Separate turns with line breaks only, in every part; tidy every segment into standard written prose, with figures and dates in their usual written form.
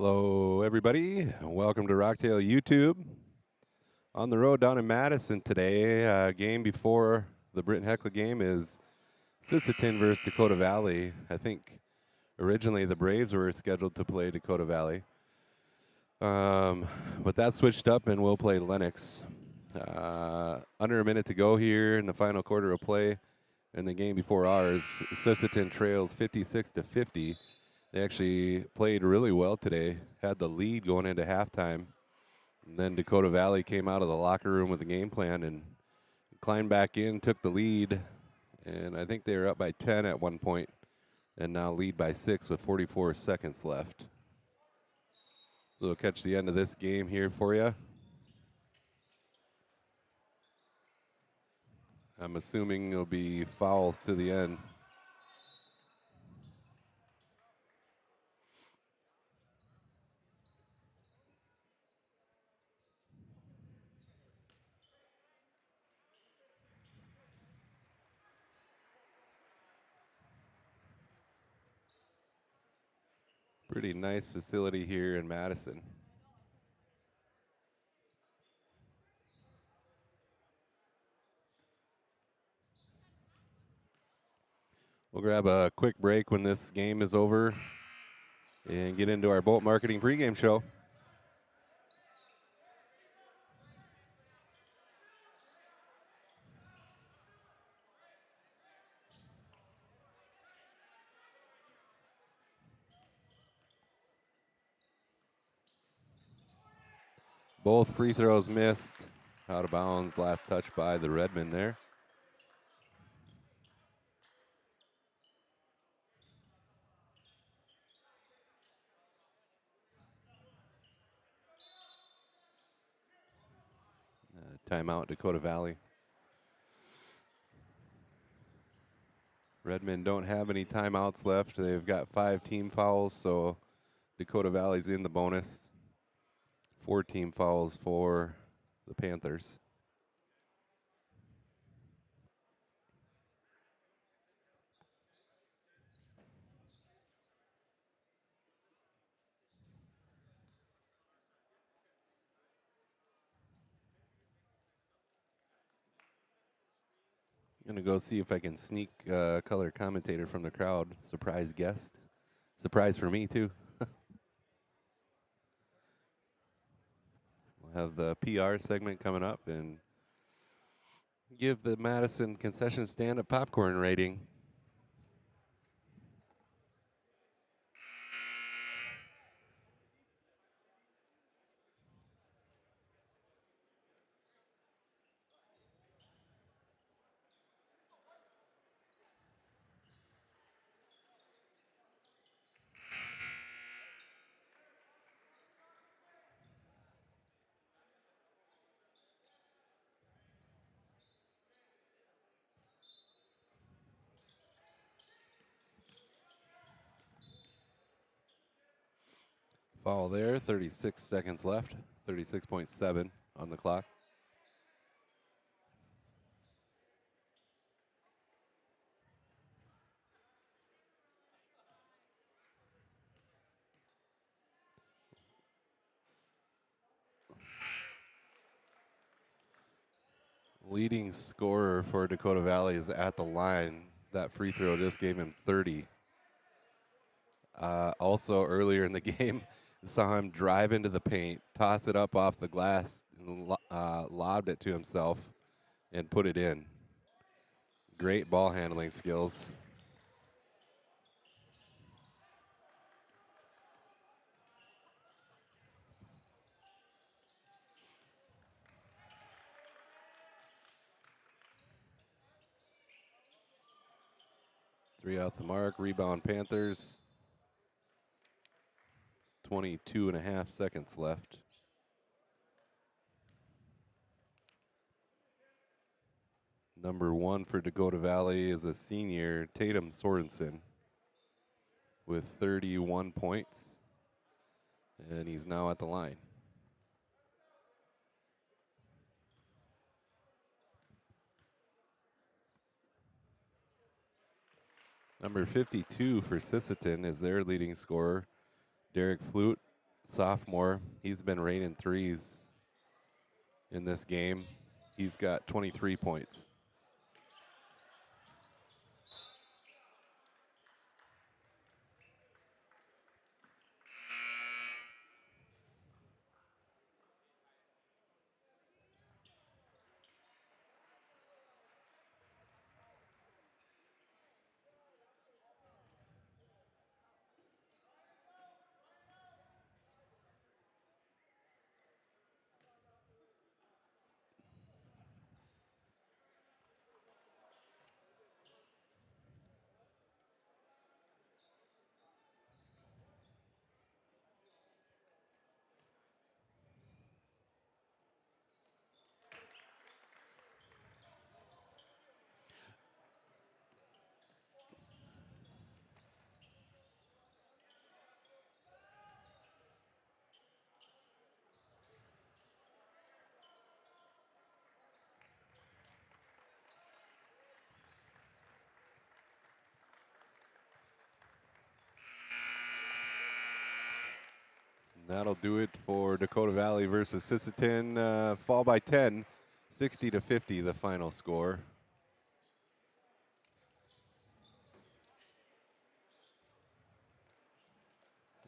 Hello, everybody. Welcome to Rocktail YouTube. On the road down in Madison today, game before the Britton Hecla game is Sisseton versus Dakota Valley. I think originally the Braves were scheduled to play Dakota Valley, but that switched up and we'll play Lennox. Under a minute to go here in the final quarter of play. In the game before ours, Sisseton trails 56-50. They actually played really well today, had the lead going into halftime. And then Dakota Valley came out of the locker room with a game plan and climbed back in, took the lead, and I think they were up by 10 at one point and now lead by 6 with 44 seconds left. So we'll catch the end of this game here for you. I'm assuming it'll be fouls to the end. Pretty nice facility here in Madison. We'll grab a quick break when this game is over and get into our boat marketing pregame show. Both free throws missed. Out of bounds, last touch by the Redmen there. Timeout, Dakota Valley. Redmen don't have any timeouts left. They've got 5 team fouls, so Dakota Valley's in the bonus. 4 team fouls for the Panthers. I'm going to go see if I can sneak color commentator from the crowd. Surprise guest. Surprise for me, too. We'll have the PR segment coming up and give the Madison concession stand a popcorn rating. Foul there, 36 seconds left, 36.7 on the clock. Leading scorer for Dakota Valley is at the line. That free throw just gave him 30. Also, earlier in the game, saw him drive into the paint, toss it up off the glass, and lobbed it to himself, and put it in. Great ball handling skills. Three off the mark, rebound Panthers. 22.5 seconds left. Number 1 for Dakota Valley is a senior, Tatum Sorensen, with 31 points. And he's now at the line. Number 52 for Sisseton is their leading scorer, Derek Flute, sophomore. He's been raining threes in this game. He's got 23 points. That'll do it for Dakota Valley versus Sisseton. Fall by 10, 60 to 50, the final score.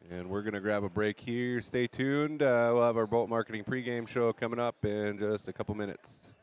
And we're going to grab a break here. Stay tuned. We'll have our boat marketing pregame show coming up in just a couple minutes.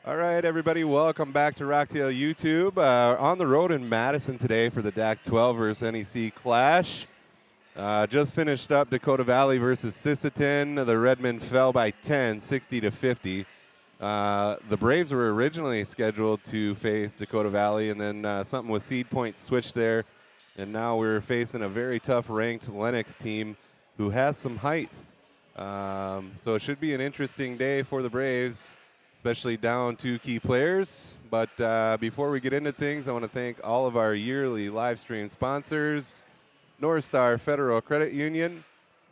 All right, everybody, welcome back to Rocktail YouTube. On the road in Madison today for the DAC-12 versus NEC Clash. Just finished up Dakota Valley versus Sisseton. The Redmen fell by 10, 60-50. The Braves were originally scheduled to face Dakota Valley, and then something with seed points switched there. And now we're facing a very tough ranked Lennox team who has some height. So it should be an interesting day for the Braves, especially down 2 key players. But before we get into things, I want to thank all of our yearly live stream sponsors: North Star Federal Credit Union,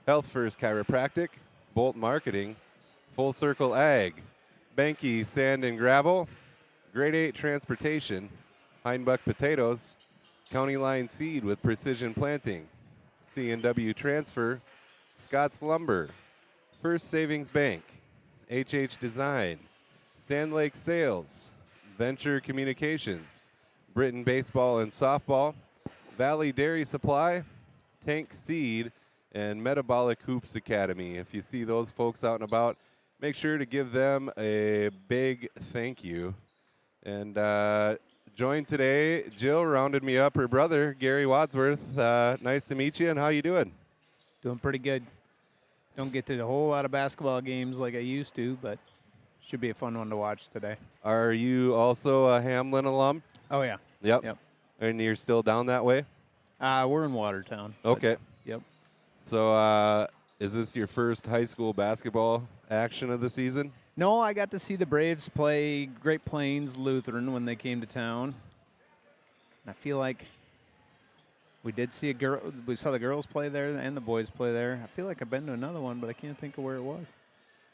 Health First Chiropractic, Bolt Marketing, Full Circle Ag, Benke Sand and Gravel, Grade 8 Transportation, Heinbuck Potatoes, County Line Seed with Precision Planting, C&W Transfer, Scott's Lumber, First Savings Bank, HH Design, Sand Lake Sales, Venture Communications, Britton Baseball and Softball, Valley Dairy Supply, Tank Seed, and Metabolic Hoops Academy. If you see those folks out and about, make sure to give them a big thank you. And joined today, Jill rounded me up, her brother, Gary Wadsworth. Nice to meet you, and how you doing?
Doing pretty good. Don't get to a whole lot of basketball games like I used to, but should be a fun one to watch today.
Are you also a Hamlin alum?
Oh, yeah.
Yep. And you're still down that way?
We're in Watertown.
Okay.
Yep.
So is this your first high school basketball action of the season?
No, I got to see the Braves play Great Plains Lutheran when they came to town. And I feel like we saw the girls play there and the boys play there. I feel like I've been to another one, but I can't think of where it was.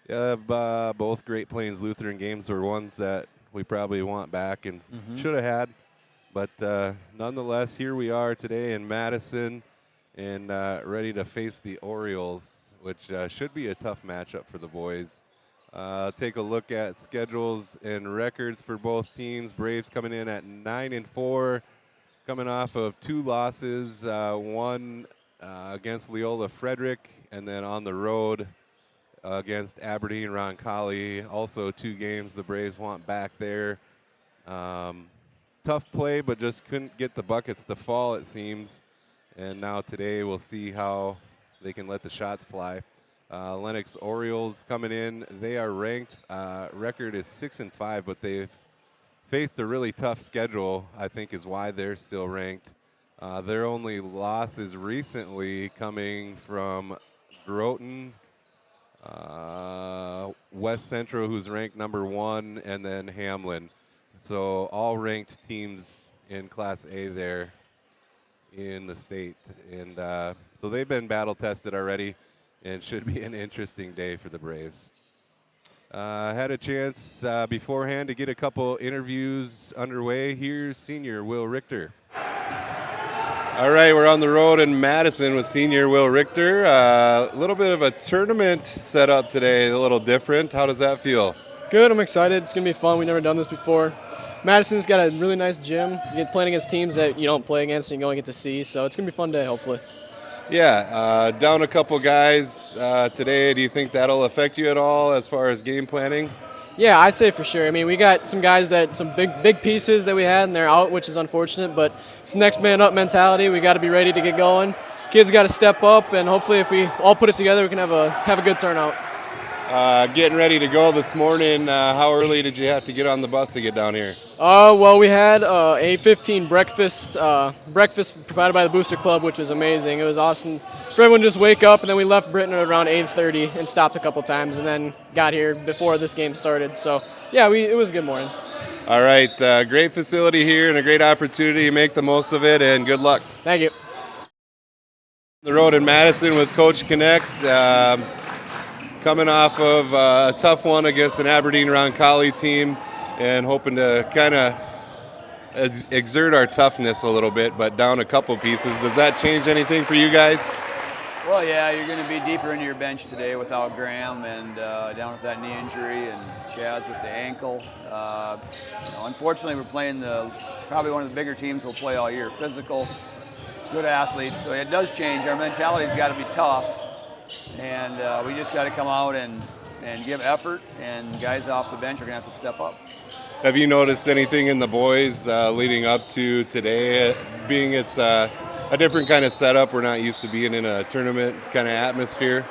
Yeah, both Great Plains Lutheran games were ones that we probably want back and should have had. But nonetheless, here we are today in Madison and ready to face the Orioles, which should be a tough matchup for the boys. Take a look at schedules and records for both teams. Braves coming in at 9-4, coming off of 2 losses, one against Leola Frederick, and then on the road against Aberdeen Roncalli. Also 2 games the Braves want back there. Tough play, but just couldn't get the buckets to fall, it seems. And now today we'll see how they can let the shots fly. Lennox Orioles coming in. They are ranked. Record is 6-5, but they've faced a really tough schedule, I think is why they're still ranked. Their only losses recently coming from Groton, West Central, who's ranked number 1, and then Hamlin. So all ranked teams in Class A there in the state. And so they've been battle tested already, and should be an interesting day for the Braves. Had a chance beforehand to get a couple interviews underway. Here's senior Will Richter. All right, we're on the road in Madison with senior Will Richter. A little bit of a tournament set up today, a little different. How does that feel?
Good, I'm excited. It's going to be fun. We've never done this before. Madison's got a really nice gym. You get playing against teams that you don't play against and you only get to see, so it's going to be a fun day, hopefully.
Yeah, down a couple guys today. Do you think that'll affect you at all as far as game planning?
Yeah, I'd say for sure. I mean, we got some guys some big pieces that we had, and they're out, which is unfortunate, but it's next man up mentality. We got to be ready to get going. Kids got to step up, and hopefully if we all put it together, we can have a good turnout.
Getting ready to go this morning, how early did you have to get on the bus to get down here?
Well, we had a 15 breakfast provided by the Booster Club, which was amazing. It was awesome for everyone to just wake up, and then we left Britton at around 8:30 and stopped a couple times, and then got here before this game started. So, yeah, it was a good morning.
All right, great facility here and a great opportunity to make the most of it, and good luck.
Thank you.
The road in Madison with Coach Connect. Coming off of a tough one against an Aberdeen Roncalli team and hoping to kind of exert our toughness a little bit, but down a couple pieces. Does that change anything for you guys?
Well, yeah, you're going to be deeper into your bench today without Graham and down with that knee injury and Chaz with the ankle. Unfortunately, we're playing probably one of the bigger teams we'll play all year. Physical, good athletes, so it does change. Our mentality's got to be tough. And we just got to come out and give effort, and guys off the bench are going to have to step up.
Have you noticed anything in the boys leading up to today, being it's a different kind of setup? We're not used to being in a tournament kind of atmosphere.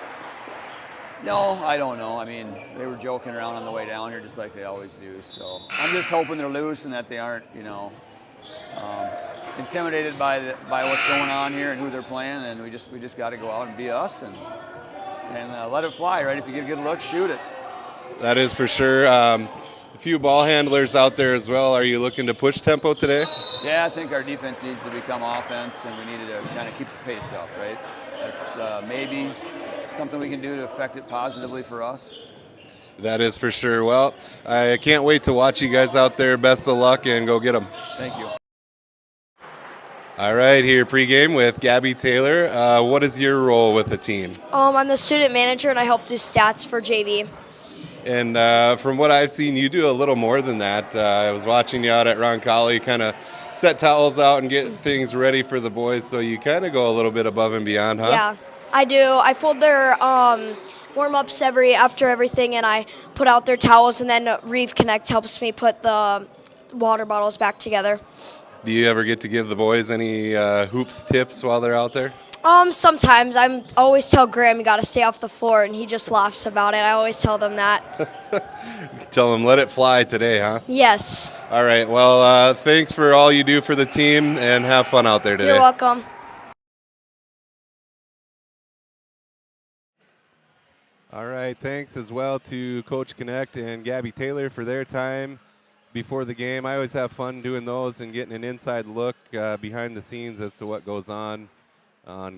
No, I don't know. I mean, they were joking around on the way down here just like they always do. So I'm just hoping they're loose and that they aren't, intimidated by what's going on here and who they're playing. And we just got to go out and be us and let it fly, right? If you get a good look, shoot it.
That is for sure. A few ball handlers out there as well. Are you looking to push tempo today?
Yeah, I think our defense needs to become offense, and we needed to kind of keep the pace up, right? That's maybe something we can do to affect it positively for us.
That is for sure. Well, I can't wait to watch you guys out there. Best of luck and go get them.
Thank you.
All right, here pregame with Gabby Taylor. What is your role with the team?
I'm the student manager, and I help do stats for JV.
And from what I've seen, you do a little more than that. I was watching you out at Roncalli, kind of set towels out and get things ready for the boys, so you kind of go a little bit above and beyond, huh?
Yeah, I do. I fold their warm-ups after everything, and I put out their towels, and then Reeve Connect helps me put the water bottles back together.
Do you ever get to give the boys any hoops tips while they're out there?
Sometimes. I always tell Graham you got to stay off the floor, and he just laughs about it. I always tell them that.
Tell them let it fly today, huh?
Yes.
All right. Well, thanks for all you do for the team, and have fun out there today.
You're welcome.
All right. Thanks as well to Coach Connect and Gabby Taylor for their time before the game. I always have fun doing those and getting an inside look behind the scenes as to what goes on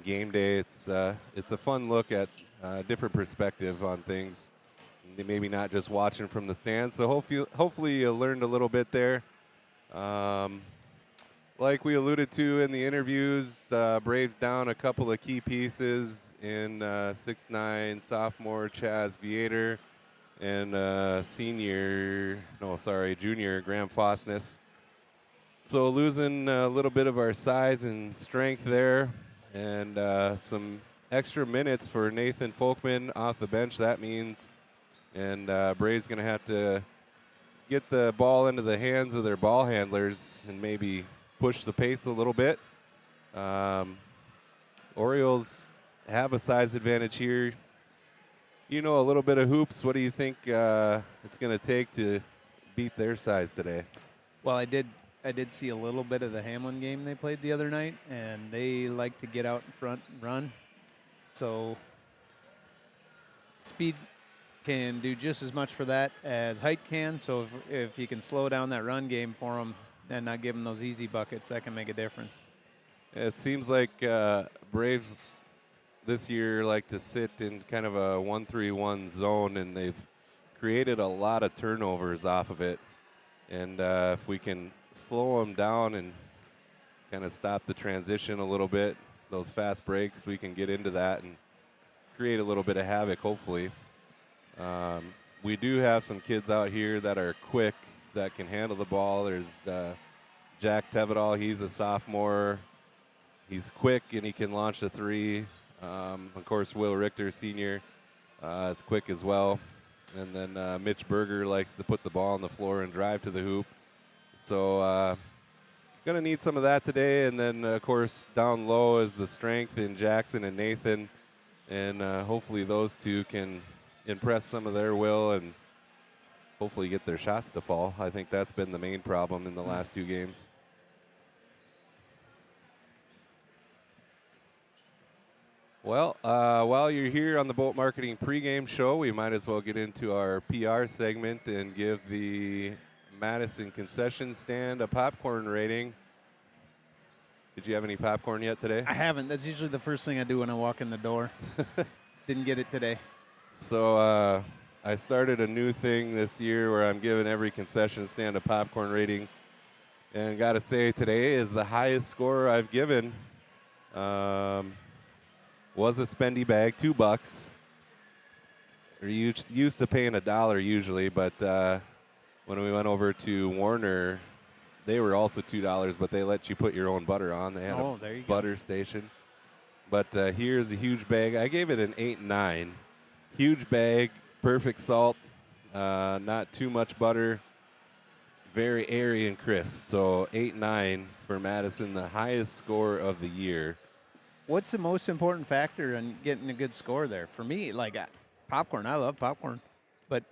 game day. It's a fun look at different perspective on things. Maybe not just watching from the stands. So hopefully you learned a little bit there. Like we alluded to in the interviews, Braves down a couple of key pieces in 6'9" sophomore Chaz Viator and junior Graham Fosness. So losing a little bit of our size and strength there, and some extra minutes for Nathan Folkman off the bench, that means. And Braves going to have to get the ball into the hands of their ball handlers and maybe push the pace a little bit. Orioles have a size advantage here. You know a little bit of hoops. What do you think it's going to take to beat their size today?
Well, I did see a little bit of the Hamlin game they played the other night, and they like to get out in front and run. So speed can do just as much for that as height can. So if you can slow down that run game for them and not give them those easy buckets, that can make a difference.
It seems like Braves this year like to sit in kind of a 1-3-1 zone, and they've created a lot of turnovers off of it. And if we can slow them down and kind of stop the transition a little bit, those fast breaks, we can get into that and create a little bit of havoc, hopefully. We do have some kids out here that are quick, that can handle the ball. There's Jack Tevedal. He's a sophomore. He's quick, and he can launch a three. Of course, Will Richter, senior, is quick as well. And then Mitch Berger likes to put the ball on the floor and drive to the hoop. So going to need some of that today. And then, of course, down low is the strength in Jackson and Nathan. And hopefully those two can impress some of their will and hopefully get their shots to fall. I think that's been the main problem in the last two games. Well, while you're here on the Bolt Marketing pregame show, we might as well get into our PR segment and give the Madison concession stand a popcorn rating. Did you have any popcorn yet today?
I haven't. That's usually the first thing I do when I walk in the door. Didn't get it today.
So I started a new thing this year where I'm giving every concession stand a popcorn rating. And got to say, today is the highest score I've given. Was a spendy bag, $2. We're used to paying $1 usually, but when we went over to Warner, they were also $2, but they let you put your own butter on. They had a butter station. But here's a huge bag. I gave it an 8.9. Huge bag, perfect salt, not too much butter. very airy and crisp. So 8-9 for Madison, the highest score of the year.
What's the most important factor in getting a good score there? For me, like popcorn, I love popcorn, but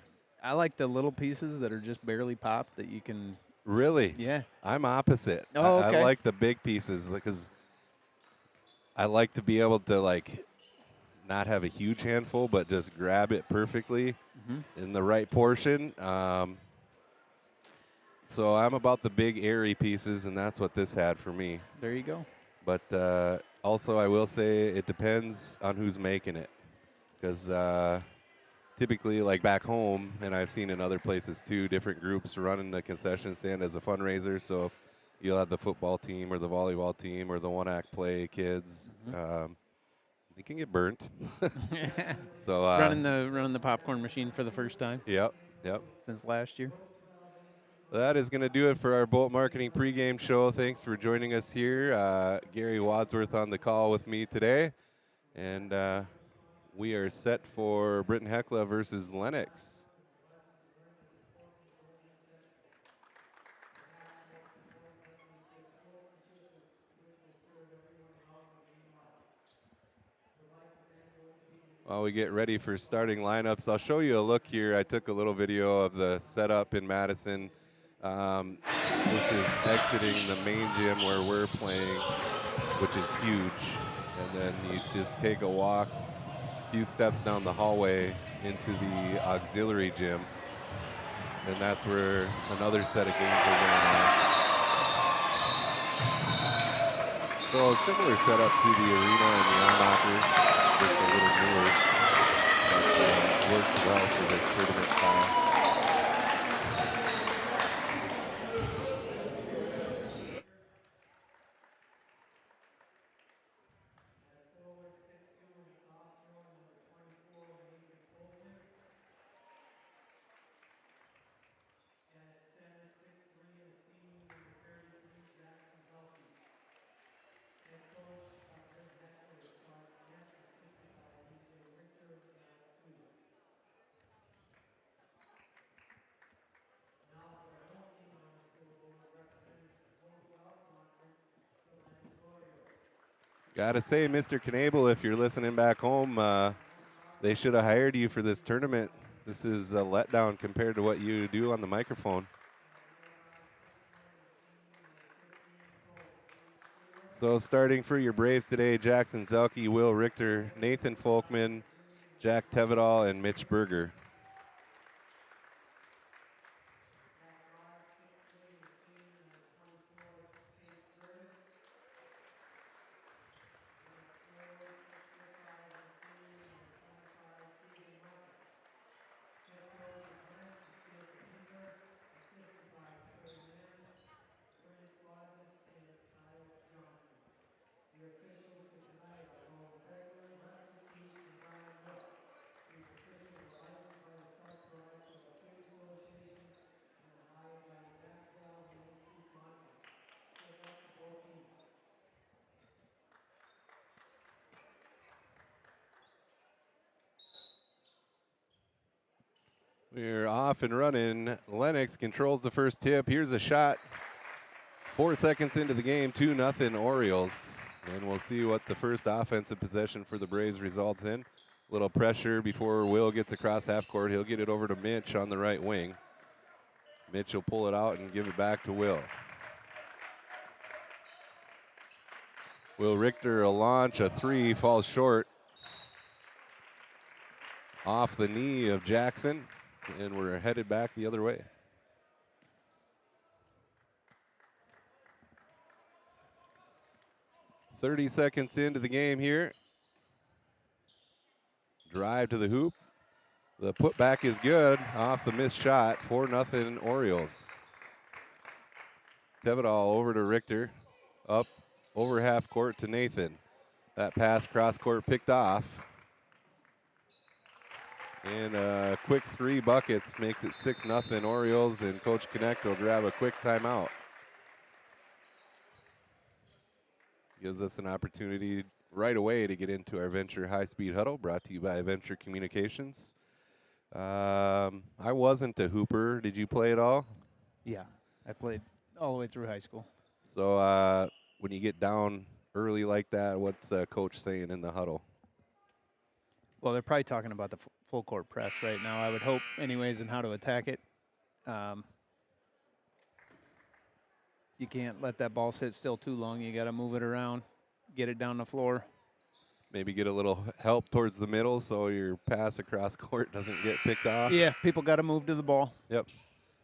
I like the little pieces that are just barely popped that you can.
Really?
Yeah.
I'm opposite.
Oh, okay.
I like the big pieces because I like to be able to like not have a huge handful, but just grab it perfectly in the right portion. So I'm about the big airy pieces, and that's what this had for me.
There you go.
But also, I will say it depends on who's making it, because typically, like back home, and I've seen in other places too, different groups running the concession stand as a fundraiser. So you'll have the football team or the volleyball team or the one-act play kids. They can get burnt. So
running the popcorn machine for the first time.
Yep.
Since last year.
That is going to do it for our Bolt Marketing pregame show. Thanks for joining us here. Gary Wadsworth on the call with me today. And we are set for Britton Hecla versus Lennox. While we get ready for starting lineups, I'll show you a look here. I took a little video of the setup in Madison. This is exiting the main gym where we're playing, which is huge. And then you just take a walk, a few steps down the hallway into the auxiliary gym. And that's where another set of games are going on. So a similar setup to the arena and the on-knocker, just a little newer, but works well for this tournament style. Gotta say, Mr. Knabel, if you're listening back home, they should have hired you for this tournament. This is a letdown compared to what you do on the microphone. So starting for your Braves today, Jackson Zelke, Will Richter, Nathan Folkman, Jack Tevedal, and Mitch Berger. We're off and running. Lennox controls the first tip. Here's a shot. 4 seconds into the game, 2-0 Orioles. And we'll see what the first offensive possession for the Braves results in. Little pressure before Will gets across half court. He'll get it over to Mitch on the right wing. Mitch will pull it out and give it back to Will. Will Richter a launch, a three, falls short. Off the knee of Jackson. And we're headed back the other way. .30 seconds into the game here. Drive to the hoop. The putback is good off the missed shot. 4-0 Orioles. Tevedal over to Richter. Up over half court to Nathan. That pass cross court picked off. And a quick 3 buckets makes it 6-0 Orioles, and Coach Connect will grab a quick timeout. Gives us an opportunity right away to get into our Venture High-Speed Huddle, brought to you by Venture Communications. I wasn't a hooper. Did you play at all?
Yeah. I played all the way through high school.
So when you get down early like that, what's coach saying in the huddle?
Well, they're probably talking about the full court press right now, I would hope, anyways, and how to attack it. You can't let that ball sit still too long. You got to move it around, get it down the floor.
Maybe get a little help towards the middle so your pass across court doesn't get picked off.
Yeah, people got to move to the ball.
Yep.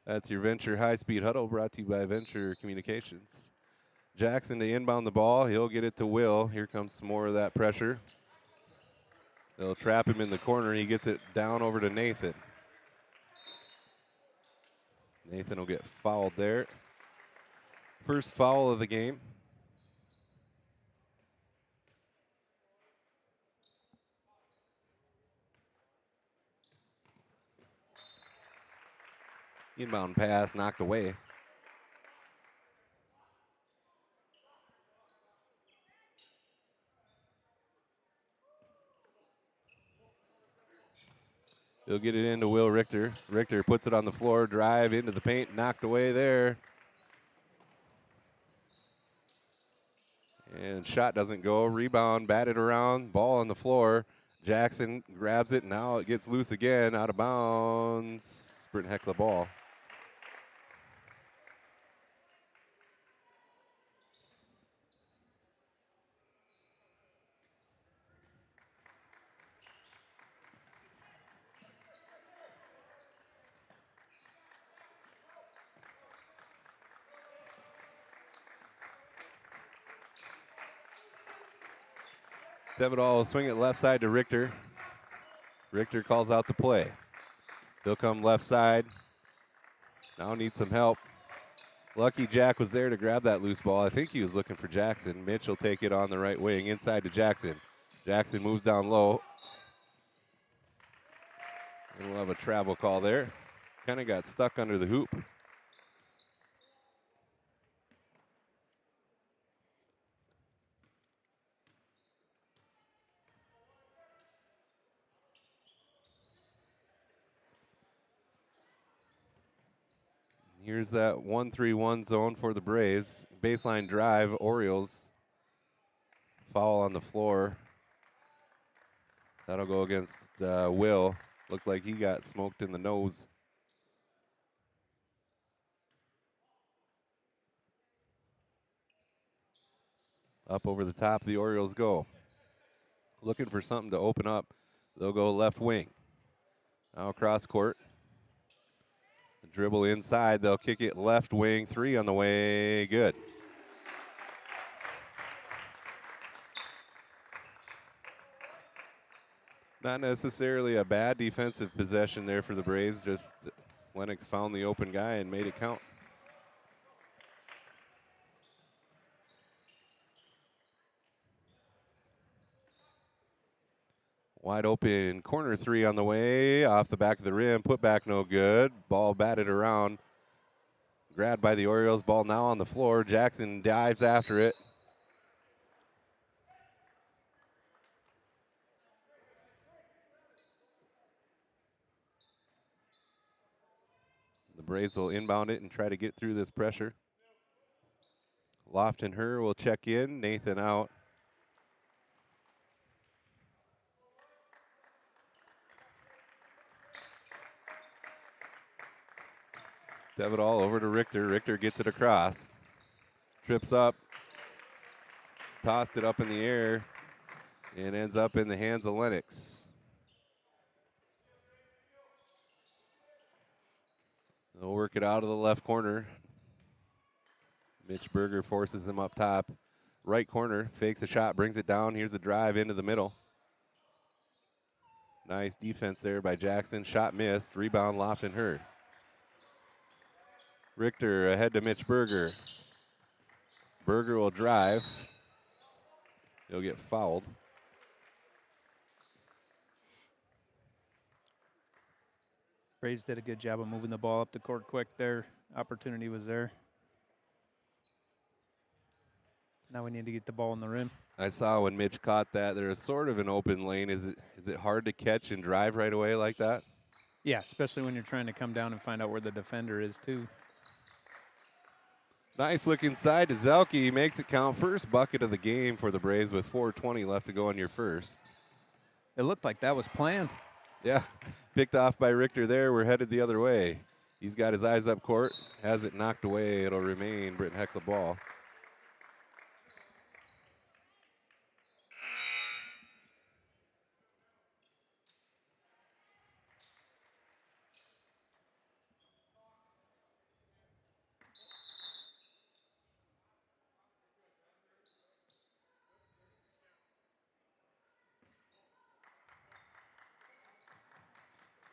That's your Venture High-Speed Huddle brought to you by Venture Communications. Jackson to inbound the ball. He'll get it to Will. Here comes some more of that pressure. They'll trap him in the corner. He gets it down over to Nathan. Nathan will get fouled there. First foul of the game. Inbound pass knocked away. He'll get it into Will Richter. Richter puts it on the floor, drive into the paint, knocked away there. And shot doesn't go. Rebound, batted around, ball on the floor. Jackson grabs it, now it gets loose again, out of bounds. Britton Hecla ball. Tevedal will swing it left side to Richter. Richter calls out the play. He'll come left side. Now needs some help. Lucky Jack was there to grab that loose ball. I think he was looking for Jackson. Mitch will take it on the right wing, inside to Jackson. Jackson moves down low. And we'll have a travel call there. Kind of got stuck under the hoop. Here's that 1-3-1 zone for the Braves. Baseline drive, Orioles. Foul on the floor. That'll go against Will. Looked like he got smoked in the nose. Up over the top, the Orioles go. Looking for something to open up. They'll go left wing. Now cross court. Dribble inside, they'll kick it left wing, 3 on the way, good. Not necessarily a bad defensive possession there for the Braves, just Lennox found the open guy and made it count. Wide open, corner 3 on the way, off the back of the rim, put back no good. Ball batted around, grabbed by the Orioles, ball now on the floor. Jackson dives after it. The Braves will inbound it and try to get through this pressure. Lofton Her will check in, Nathan out. Tevedal over to Richter. Richter gets it across. Trips up. Tossed it up in the air. And ends up in the hands of Lennox. They'll work it out of the left corner. Mitch Berger forces him up top. Right corner, fakes a shot, brings it down. Here's a drive into the middle. Nice defense there by Jackson. Shot missed. Rebound Lofton Her. Richter ahead to Mitch Berger. Berger will drive. He'll get fouled.
Braves did a good job of moving the ball up the court quick there. Opportunity was there. Now we need to get the ball in the rim.
I saw when Mitch caught that, there was sort of an open lane. Is it hard to catch and drive right away like that?
Yeah, especially when you're trying to come down and find out where the defender is too.
Nice look inside to Zelke. Makes it count. First bucket of the game for the Braves with 4:20 left to go in your first.
It looked like that was planned.
Yeah, picked off by Richter there. We're headed the other way. He's got his eyes up court. Has it knocked away. It'll remain Britton Hecla ball.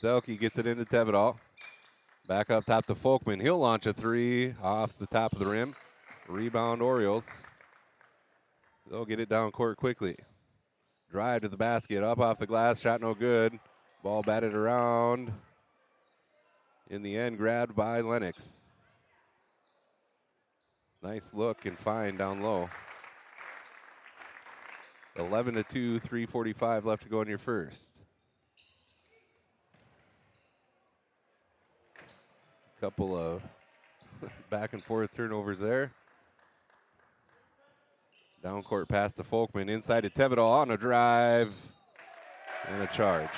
Zelke gets it into Tevedal. Back up top to Folkman. He'll launch a three off the top of the rim. Rebound Orioles. They'll get it down court quickly. Drive to the basket. Up off the glass. Shot no good. Ball batted around. In the end, grabbed by Lennox. Nice look and find down low. 11-2, 3:45 left to go in your first. Couple of back and forth turnovers there. Down court pass to Folkman. Inside to Tevedal on a drive and a charge.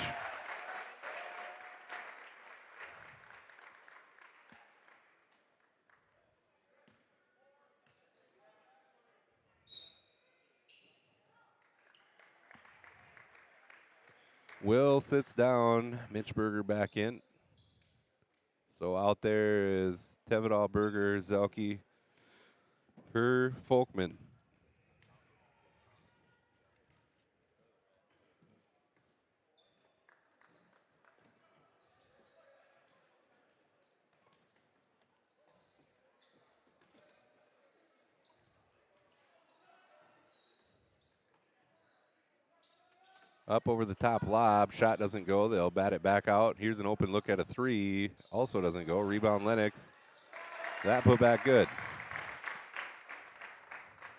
Will sits down. Mitch Berger back in. So out there is Tevedal, Berger, Zelke, Folkman. Up over the top lob. Shot doesn't go. They'll bat it back out. Here's an open look at a three. Also doesn't go. Rebound Lennox. That put back good.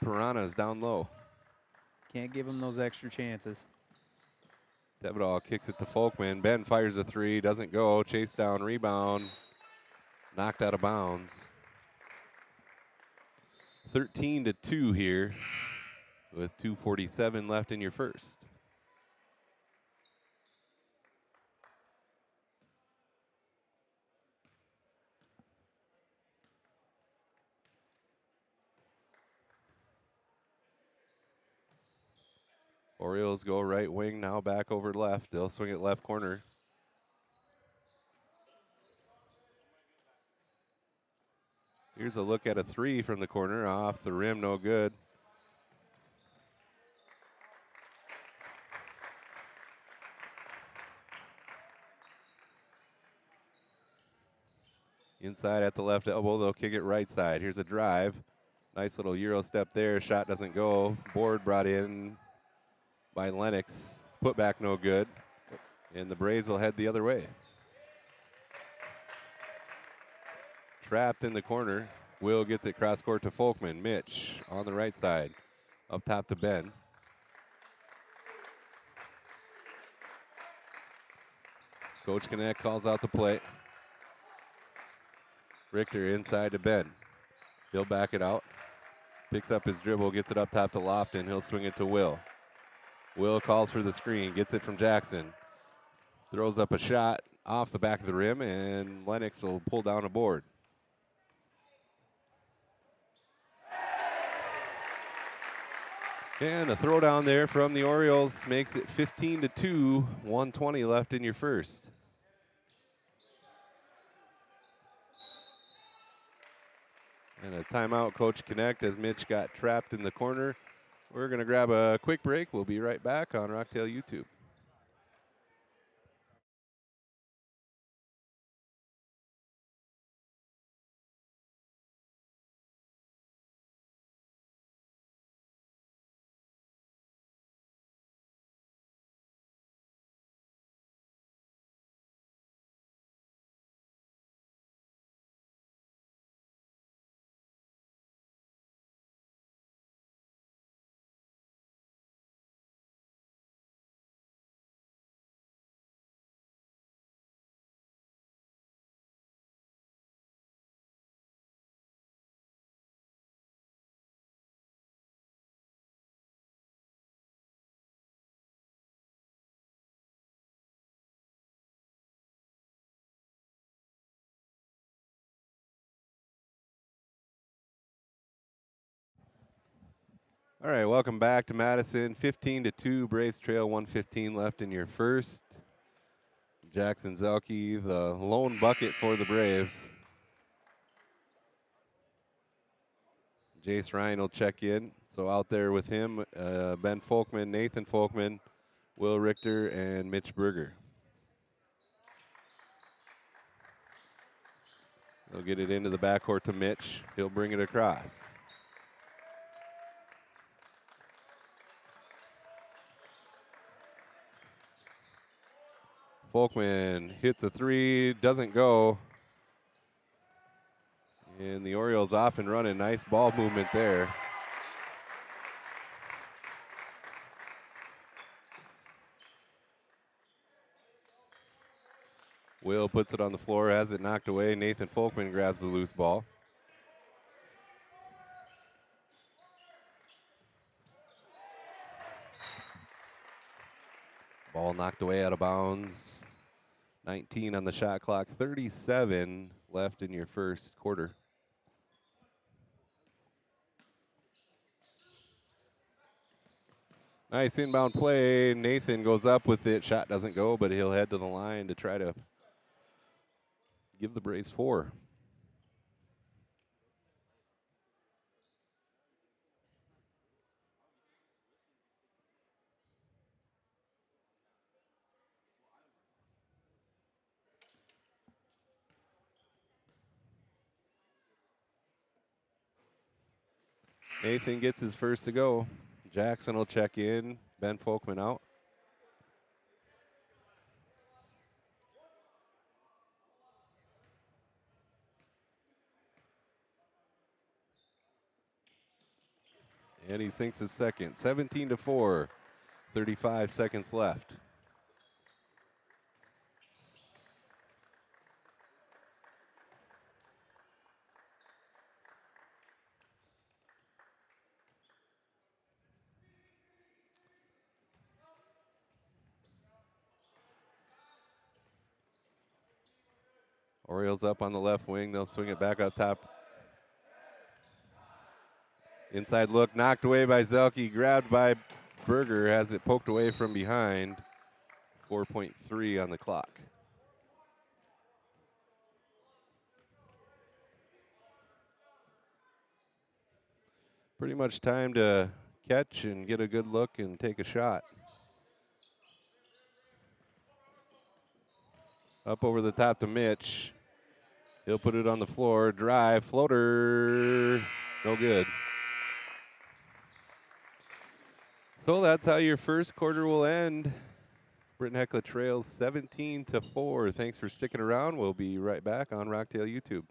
Piranha's down low.
Can't give him those extra chances.
Tevedal kicks it to Folkman. Ben fires a three. Doesn't go. Chase down. Rebound. Knocked out of bounds. 13-2 here with 2:47 left in your first. Orioles go right wing, now back over left. They'll swing it left corner. Here's a look at a three from the corner. Off the rim, no good. Inside at the left elbow, they'll kick it right side. Here's a drive. Nice little Euro step there. Shot doesn't go. Board brought in by Lennox. Put back no good. And the Braves will head the other way. Trapped in the corner. Will gets it cross court to Folkman. Mitch on the right side. Up top to Ben. Coach Connect calls out the play. Richter inside to Ben. He'll back it out. Picks up his dribble, gets it up top to Lofton. He'll swing it to Will. Will calls for the screen, gets it from Jackson. Throws up a shot off the back of the rim, and Lennox will pull down a board. And a throwdown there from the Orioles makes it 15-2, 1:20 left in your first. And a timeout, Coach Connect, as Mitch got trapped in the corner. We're going to grab a quick break. We'll be right back on Rocktail YouTube. All right, welcome back to Madison. 15-2, Braves trail, 1:15 left in your first. Jackson Zelke, the lone bucket for the Braves. Jace Ryan will check in. So out there with him, Ben Folkman, Nathan Folkman, Will Richter, and Mitch Berger. They'll get it into the backcourt to Mitch. He'll bring it across. Folkman hits a three, doesn't go. And the Orioles off and running. Nice ball movement there. Will puts it on the floor, has it knocked away. Nathan Folkman grabs the loose ball. Ball knocked away out of bounds. 19 on the shot clock, 37 left in your first quarter. Nice inbound play. Nathan goes up with it. Shot doesn't go, but he'll head to the line to try to give the Braves 4. Nathan gets his first to go. Jackson will check in. Ben Folkman out. And he sinks his second. 17-4. 35 seconds left. Orioles up on the left wing. They'll swing it back up top. Inside look, knocked away by Zelke, grabbed by Berger, has it poked away from behind. 4.3 on the clock. Pretty much time to catch and get a good look and take a shot. Up over the top to Mitch. He'll put it on the floor. Drive, floater, no good. So that's how your first quarter will end. Britton Hecla trails 17-4. Thanks for sticking around. We'll be right back on Rocktail YouTube.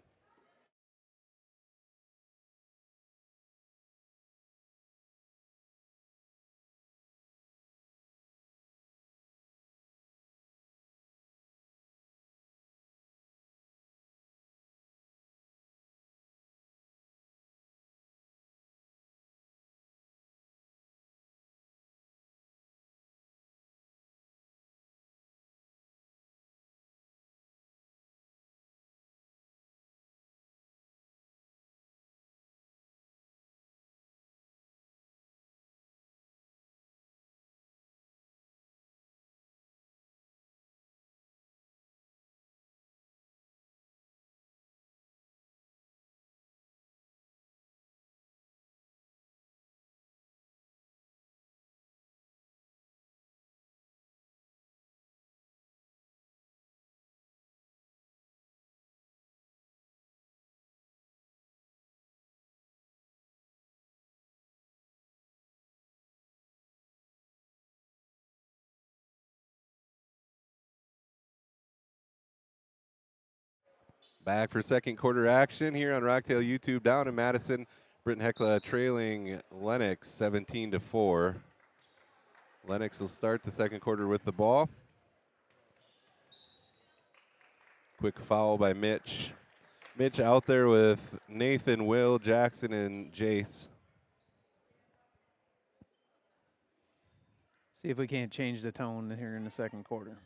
Back for second quarter action here on Rocktail YouTube down in Madison. Britton Hecla trailing Lennox 17-4. Lennox will start the second quarter with the ball. Quick foul by Mitch. Mitch out there with Nathan, Will, Jackson, and Jace.
See if we can't change the tone here in the second quarter.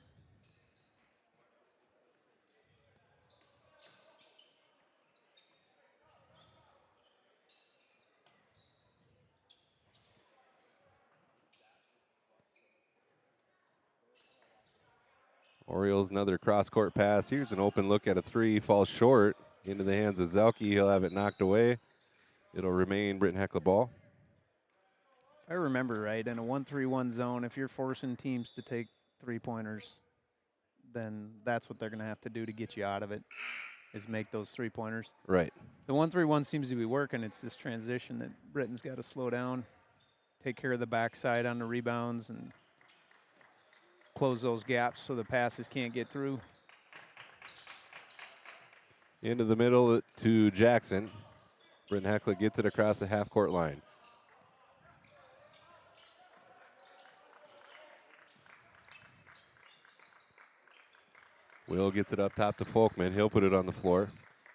Orioles another cross-court pass. Here's an open look at a three. Falls short into the hands of Zelke. He'll have it knocked away. It'll remain Britton Hecla ball.
If I remember right, in a 1-3-1 zone, if you're forcing teams to take three-pointers, then that's what they're going to have to do to get you out of it, is make those three-pointers.
Right.
The 1-3-1 seems to be working. It's this transition that Britton's got to slow down, take care of the backside on the rebounds, and close those gaps so the passes can't get through.
Into the middle to Jackson. Britton Hecla gets it across the half-court line. Will gets it up top to Folkman. He'll put it on the floor.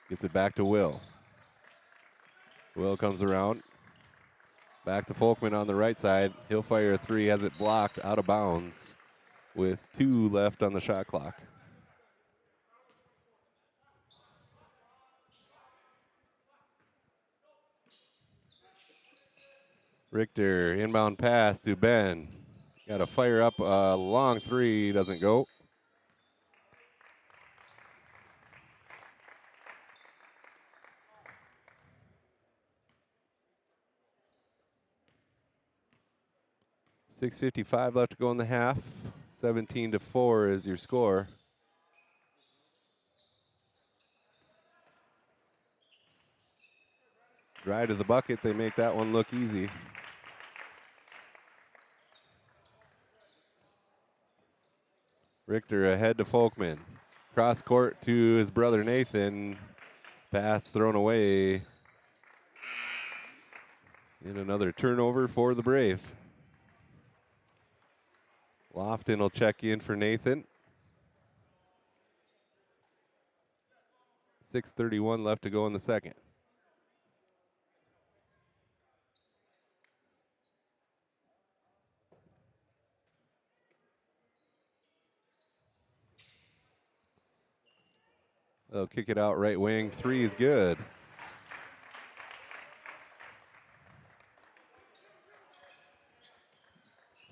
Gets it back to Will. Will comes around. Back to Folkman on the right side. He'll fire a three. Has it blocked out of bounds with 2 left on the shot clock. Richter, inbound pass to Ben. Got to fire up a long three. Doesn't go. .655 left to go in the half. 17-4 is your score. Drive to the bucket. They make that one look easy. Richter ahead to Folkman. Cross court to his brother Nathan. Pass thrown away. And another turnover for the Braves. Lofton will check in for Nathan. 6:31 left to go in the second. They'll kick it out right wing. Three is good.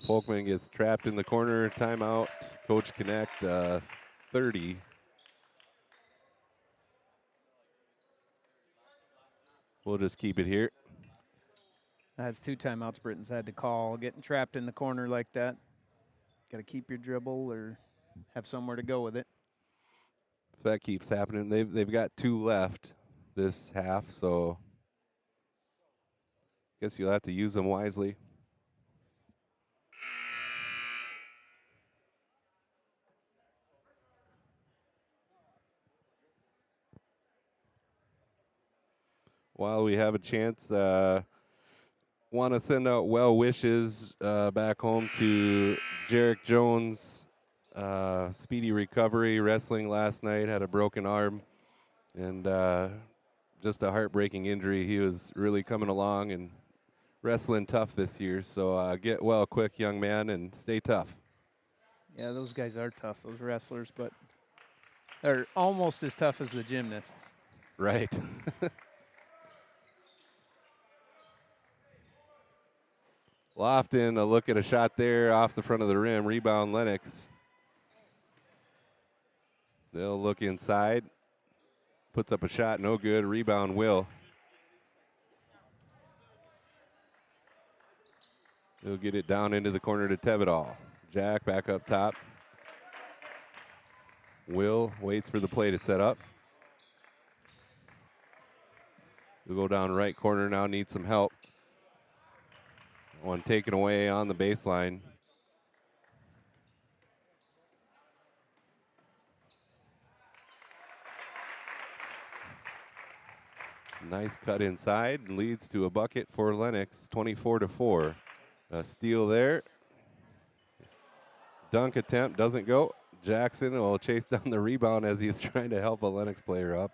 Folkman gets trapped in the corner. Timeout. Coach Connect 30. We'll just keep it here.
That's 2 timeouts Britton's had to call. Getting trapped in the corner like that, got to keep your dribble or have somewhere to go with it.
If that keeps happening, they've got 2 left this half, so guess you'll have to use them wisely. While we have a chance, want to send out well wishes back home to Jarek Jones. Speedy recovery, wrestling last night, had a broken arm, and just a heartbreaking injury. He was really coming along and wrestling tough this year, so get well quick, young man, and stay tough.
Yeah, those guys are tough, those wrestlers, but they're almost as tough as the gymnasts.
Right. Lofton, a look at a shot there off the front of the rim. Rebound, Lennox. They'll look inside. Puts up a shot, no good. Rebound, Will. He'll get it down into the corner to Tevedal. Jack back up top. Will waits for the play to set up. He'll go down right corner now, needs some help. One taken away on the baseline. Nice cut inside, leads to a bucket for Lennox, 24-4. A steal there. Dunk attempt doesn't go. Jackson will chase down the rebound as he's trying to help a Lennox player up.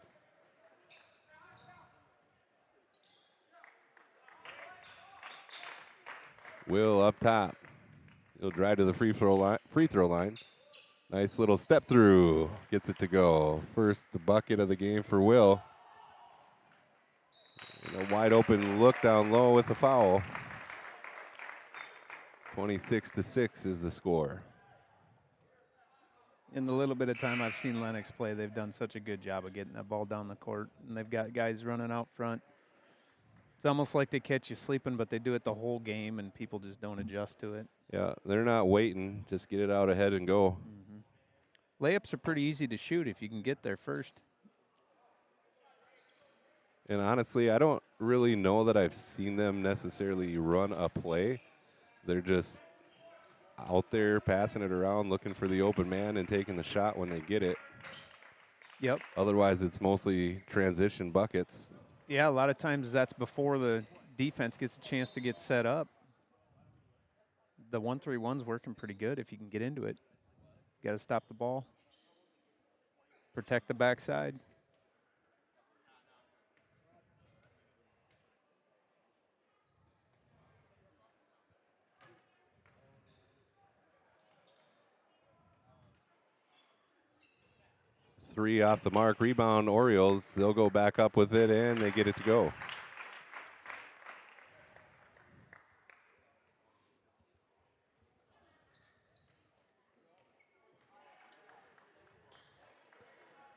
Will up top. He'll drive to the free throw line. Nice little step through. Gets it to go. First bucket of the game for Will. And a wide open look down low with the foul. 26-6 is the score.
In the little bit of time I've seen Lennox play, they've done such a good job of getting that ball down the court, and they've got guys running out front. It's almost like they catch you sleeping, but they do it the whole game, and people just don't adjust to it.
Yeah, they're not waiting. Just get it out ahead and go.
Layups are pretty easy to shoot if you can get there first.
And honestly, I don't really know that I've seen them necessarily run a play. They're just out there passing it around, looking for the open man and taking the shot when they get it.
Yep.
Otherwise, it's mostly transition buckets.
Yeah, a lot of times that's before the defense gets a chance to get set up. The 1-3-1's working pretty good if you can get into it. Got to stop the ball. Protect the backside.
Three off the mark. Rebound, Orioles. They'll go back up with it, and they get it to go.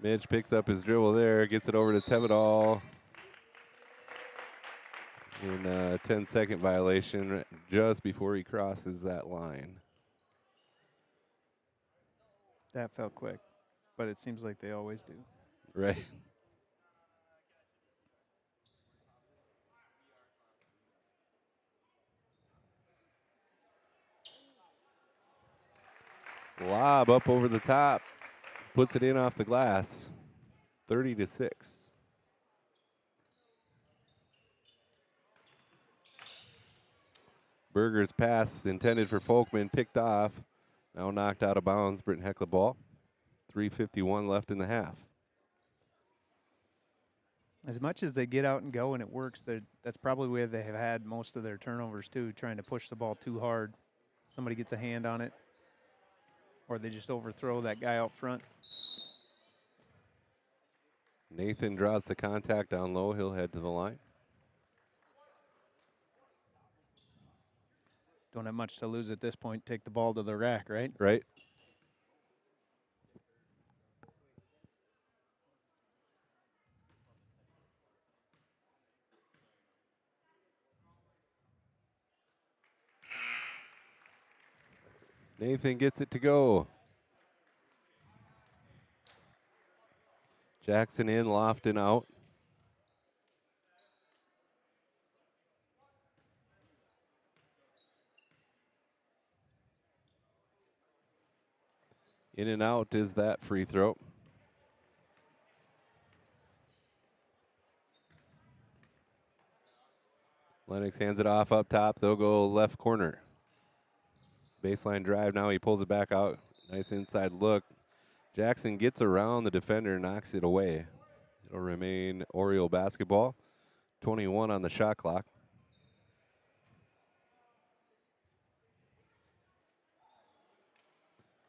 Mitch picks up his dribble there, gets it over to Tevedal. In a 10-second violation just before he crosses that line.
That felt quick, but it seems like they always do.
Right. Lob up over the top. Puts it in off the glass. 30-6. Berger's pass intended for Folkman, picked off. Now knocked out of bounds. Britton Hecla ball. 3:51 left in the half.
As much as they get out and go and it works, that's probably where they have had most of their turnovers too, trying to push the ball too hard. Somebody gets a hand on it, or they just overthrow that guy out front.
Nathan draws the contact down low. He'll head to the line.
Don't have much to lose at this point. Take the ball to the rack, right?
Right. Nathan gets it to go. Jackson in, Lofton out. In and out is that free throw. Lennox hands it off up top. They'll go left corner. Baseline drive now. He pulls it back out. Nice inside look. Jackson gets around the defender, knocks it away. It'll remain Oriole basketball. 21 on the shot clock.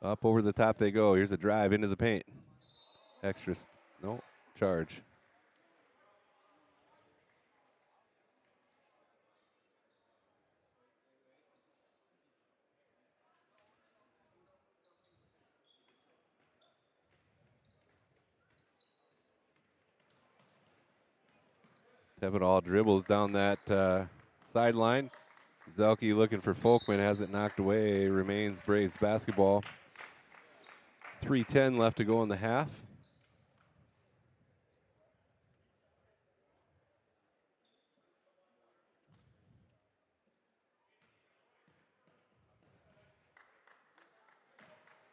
Up over the top they go. Here's a drive into the paint. Extra, no, charge. Tevedal dribbles down that sideline. Zelke looking for Folkman, has it knocked away. Remains Braves basketball. 3:10 left to go in the half.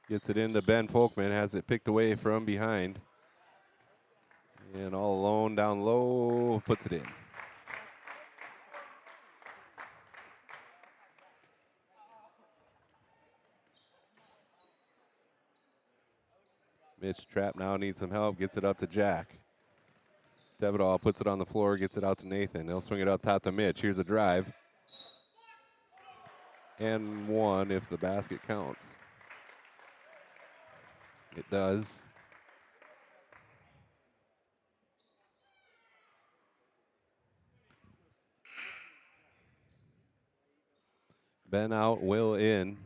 Gets it into Ben Folkman, has it picked away from behind. And all alone down low, puts it in. Mitch Trapp now needs some help, gets it up to Jack. Tevedal puts it on the floor, gets it out to Nathan. He'll swing it up top to Mitch. Here's a drive. And one if the basket counts. It does. Ben out, Will in.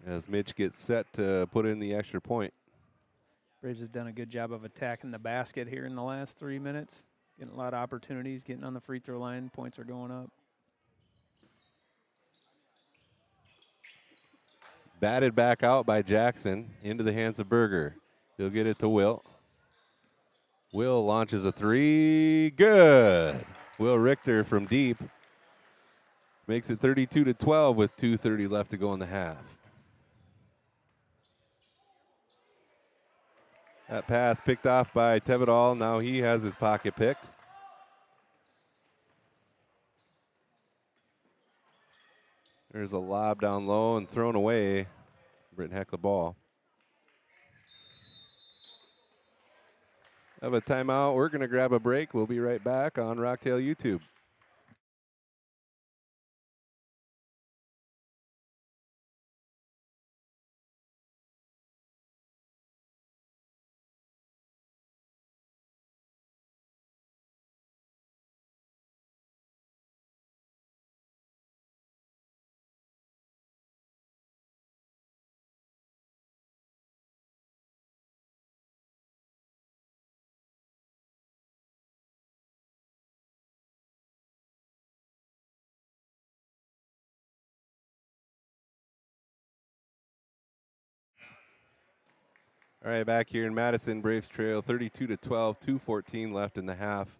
as Mitch gets set to put in the extra point.
Braves have done a good job of attacking the basket here in the last 3 minutes. Getting a lot of opportunities, getting on the free throw line. Points are going up.
Batted back out by Jackson into the hands of Berger. He'll get it to Will. Will launches a three. Good. Will Richter from deep makes it 32-12 with 2:30 left to go in the half. That pass picked off by Tevedal. Now he has his pocket picked. There's a lob down low and thrown away. Britton Hecla ball. Have a timeout. We're going to grab a break. We'll be right back on Rocktail YouTube. All right, back here in Madison, Braves trail 32-12, 2:14 left in the half.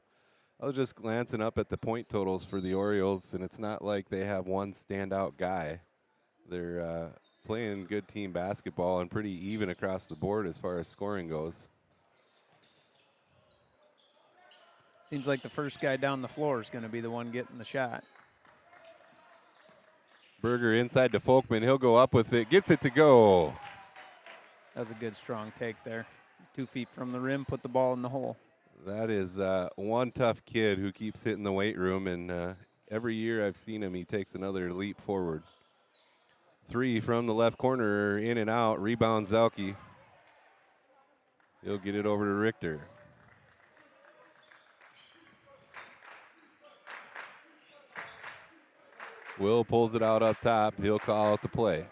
I was just glancing up at the point totals for the Orioles, and it's not like they have one standout guy. They're playing good team basketball and pretty even across the board as far as scoring goes.
Seems like the first guy down the floor is going to be the one getting the shot.
Berger inside to Folkman. He'll go up with it, gets it to go.
That was a good, strong take there. 2 feet from the rim, put the ball in the hole.
That is one tough kid who keeps hitting the weight room, and every year I've seen him, he takes another leap forward. 3 from the left corner, in and out, rebound Zelke. He'll get it over to Richter. Will pulls it out up top. He'll call out the play.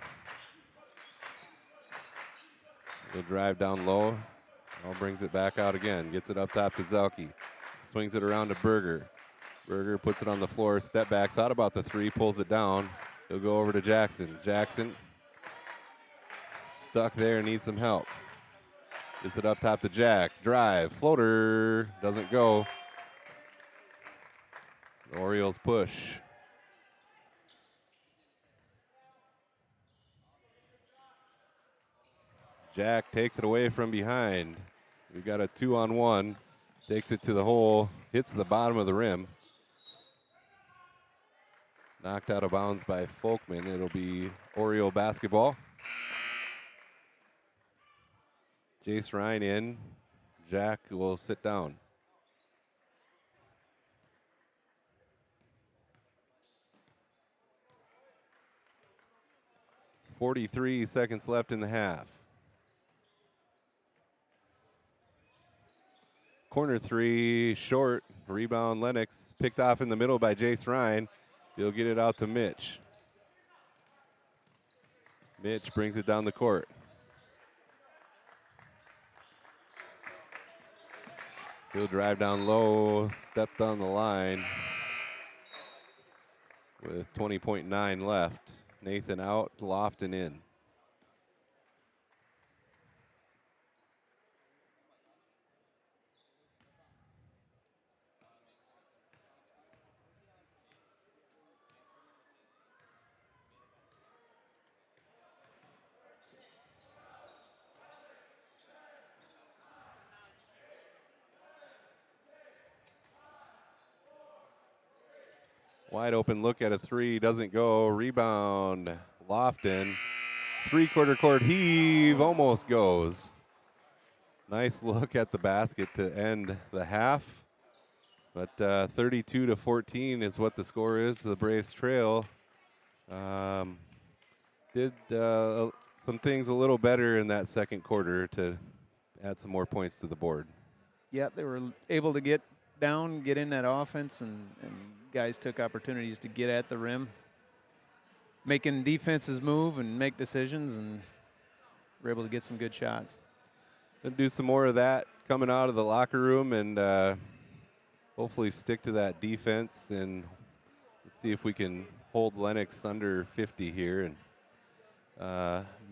He'll drive down low. Now brings it back out again. Gets it up top to Zelke. Swings it around to Berger. Berger puts it on the floor. Step back. Thought about the 3. Pulls it down. He'll go over to Jackson. Jackson stuck there. Needs some help. Gets it up top to Jack. Drive. Floater. Doesn't go. The Orioles push. Jack takes it away from behind. We've got a 2-on-1. Takes it to the hole. Hits the bottom of the rim. Knocked out of bounds by Folkman. It'll be Oriole basketball. Jace Ryan in. Jack will sit down. .43 seconds left in the half. Corner 3, short. Rebound Lennox. Picked off in the middle by Jace Ryan. He'll get it out to Mitch. Mitch brings it down the court. He'll drive down low, stepped on the line with 20.9 left. Nathan out, Lofton in. Wide open look at a 3, doesn't go. Rebound, Lofton. 3/4 court heave, almost goes. Nice look at the basket to end the half. But 32-14 is what the score is. The Braves trail. Did some things a little better in that second quarter to add some more points to the board.
Yeah, they were able to get down, get in that offense, and guys took opportunities to get at the rim. making defenses move and make decisions, and we're able to get some good shots.
Gonna do some more of that coming out of the locker room, and hopefully stick to that defense and see if we can hold Lennox under 50 here and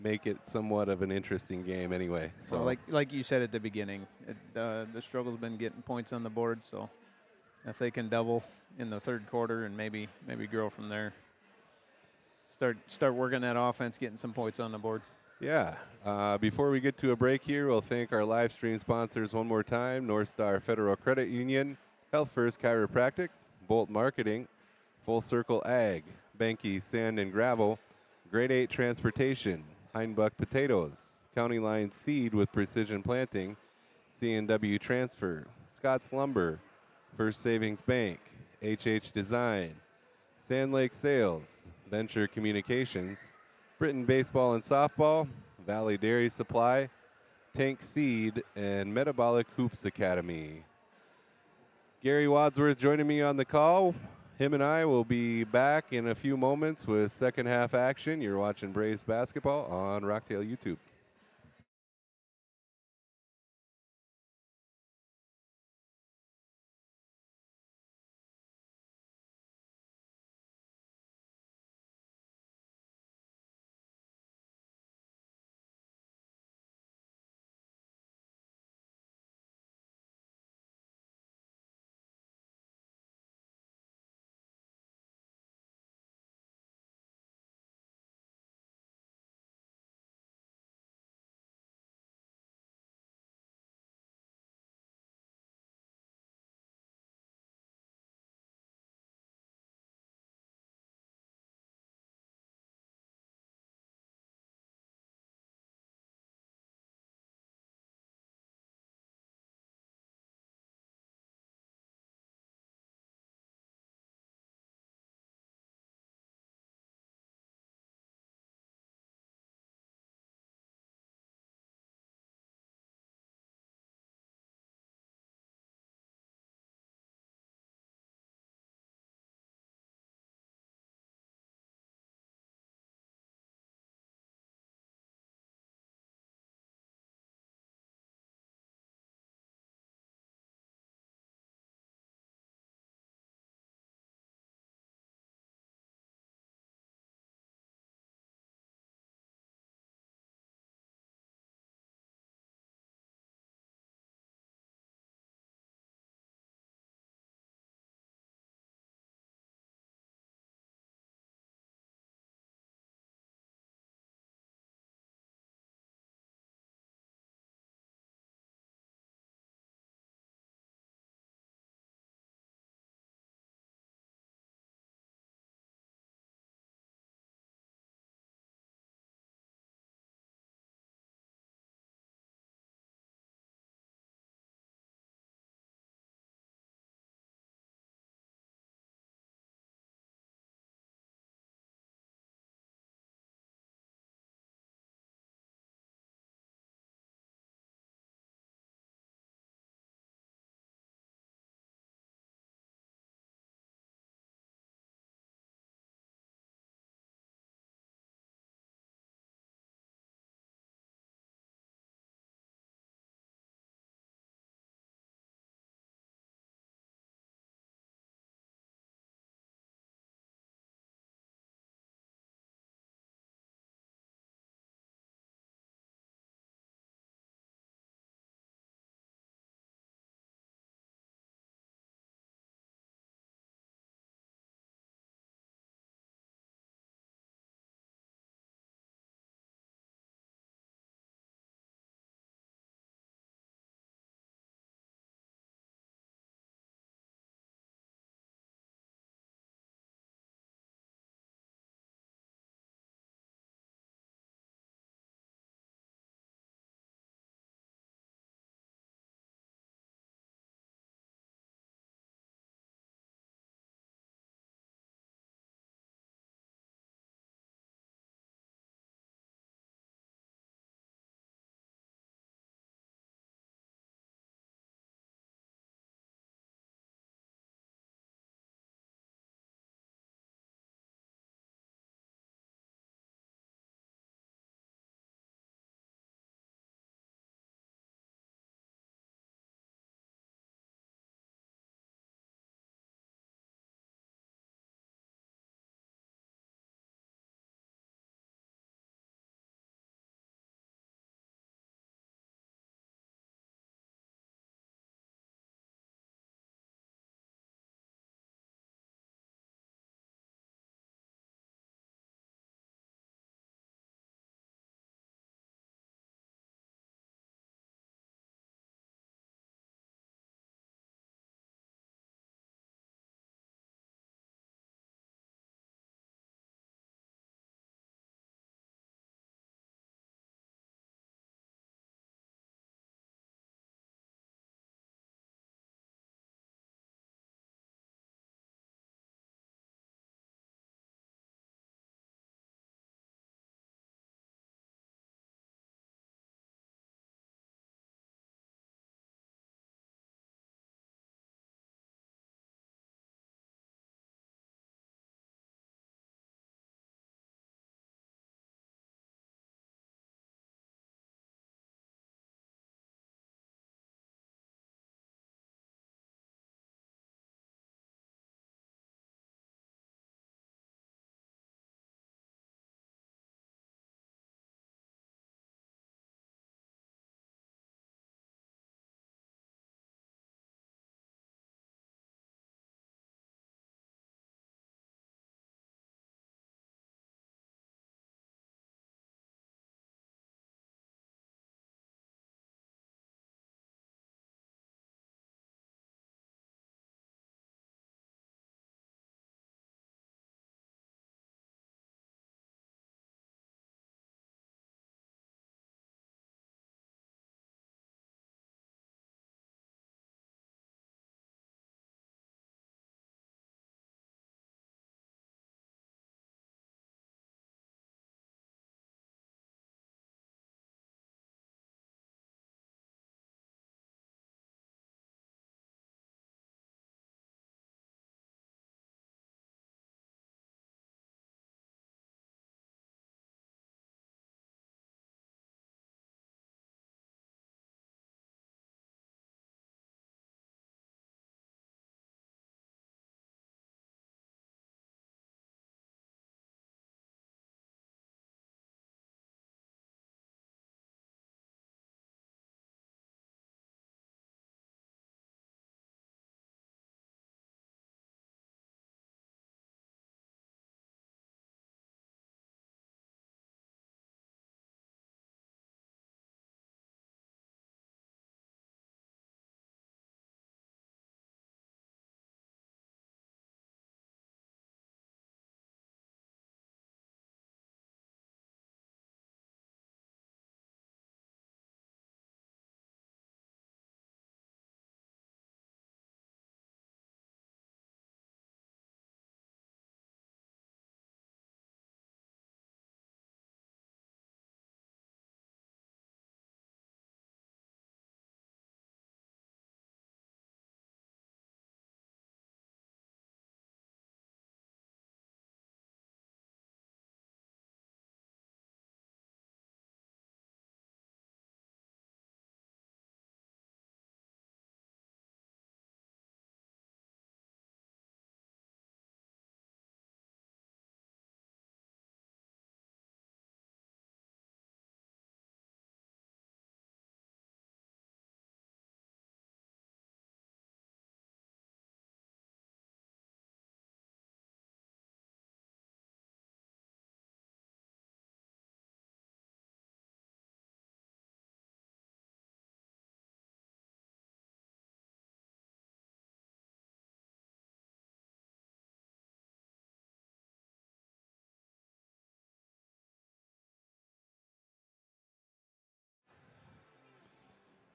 make it somewhat of an interesting game anyway. So
Well, like you said at the beginning, the struggle's been getting points on the board. So if they can double in the third quarter and maybe grow from there, start working that offense, getting some points on the board.
yeah. Before we get to a break here, we'll thank our live stream sponsors one more time: North Star Federal Credit Union, Health First Chiropractic, Bolt Marketing, Full Circle Ag, Benke Sand and Gravel, Grade 8 Transportation, Heinbuck Potatoes, County Line Seed with Precision Planting, C&W Transfer, Scott's Lumber, First Savings Bank, HH Design, Sand Lake Sales, Venture Communications, Britton Baseball and Softball, Valley Dairy Supply, Tank Seed, and Metabolic Hoops Academy. Gary Wadsworth joining me on the call. Him and I will be back in a few moments with second half action. You're watching Braves basketball on Rocktail YouTube.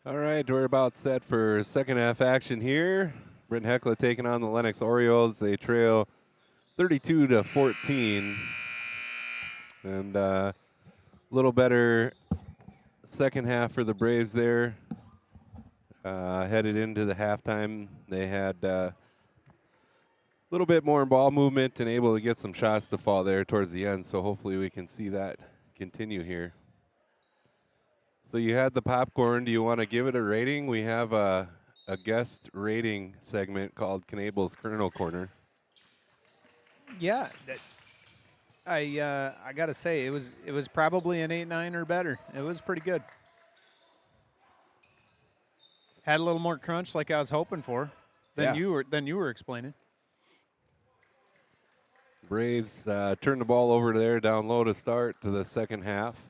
All right, we're about set for second half action here. Britton Hecla taking on the Lennox Orioles. They trail 32-14. And a little better second half for the Braves there. Headed into the halftime, they had a little bit more ball movement and able to get some shots to fall there towards the end. So hopefully we can see that continue here. So you had the popcorn. Do you want to give it a rating? We have a guest rating segment called Knable's Kernel Corner.
Yeah, I gotta say it was probably an 8-9 or better. It was pretty good. Had a little more crunch, like I was hoping for, than you were explaining.
Braves turn the ball over there down low to start to the second half.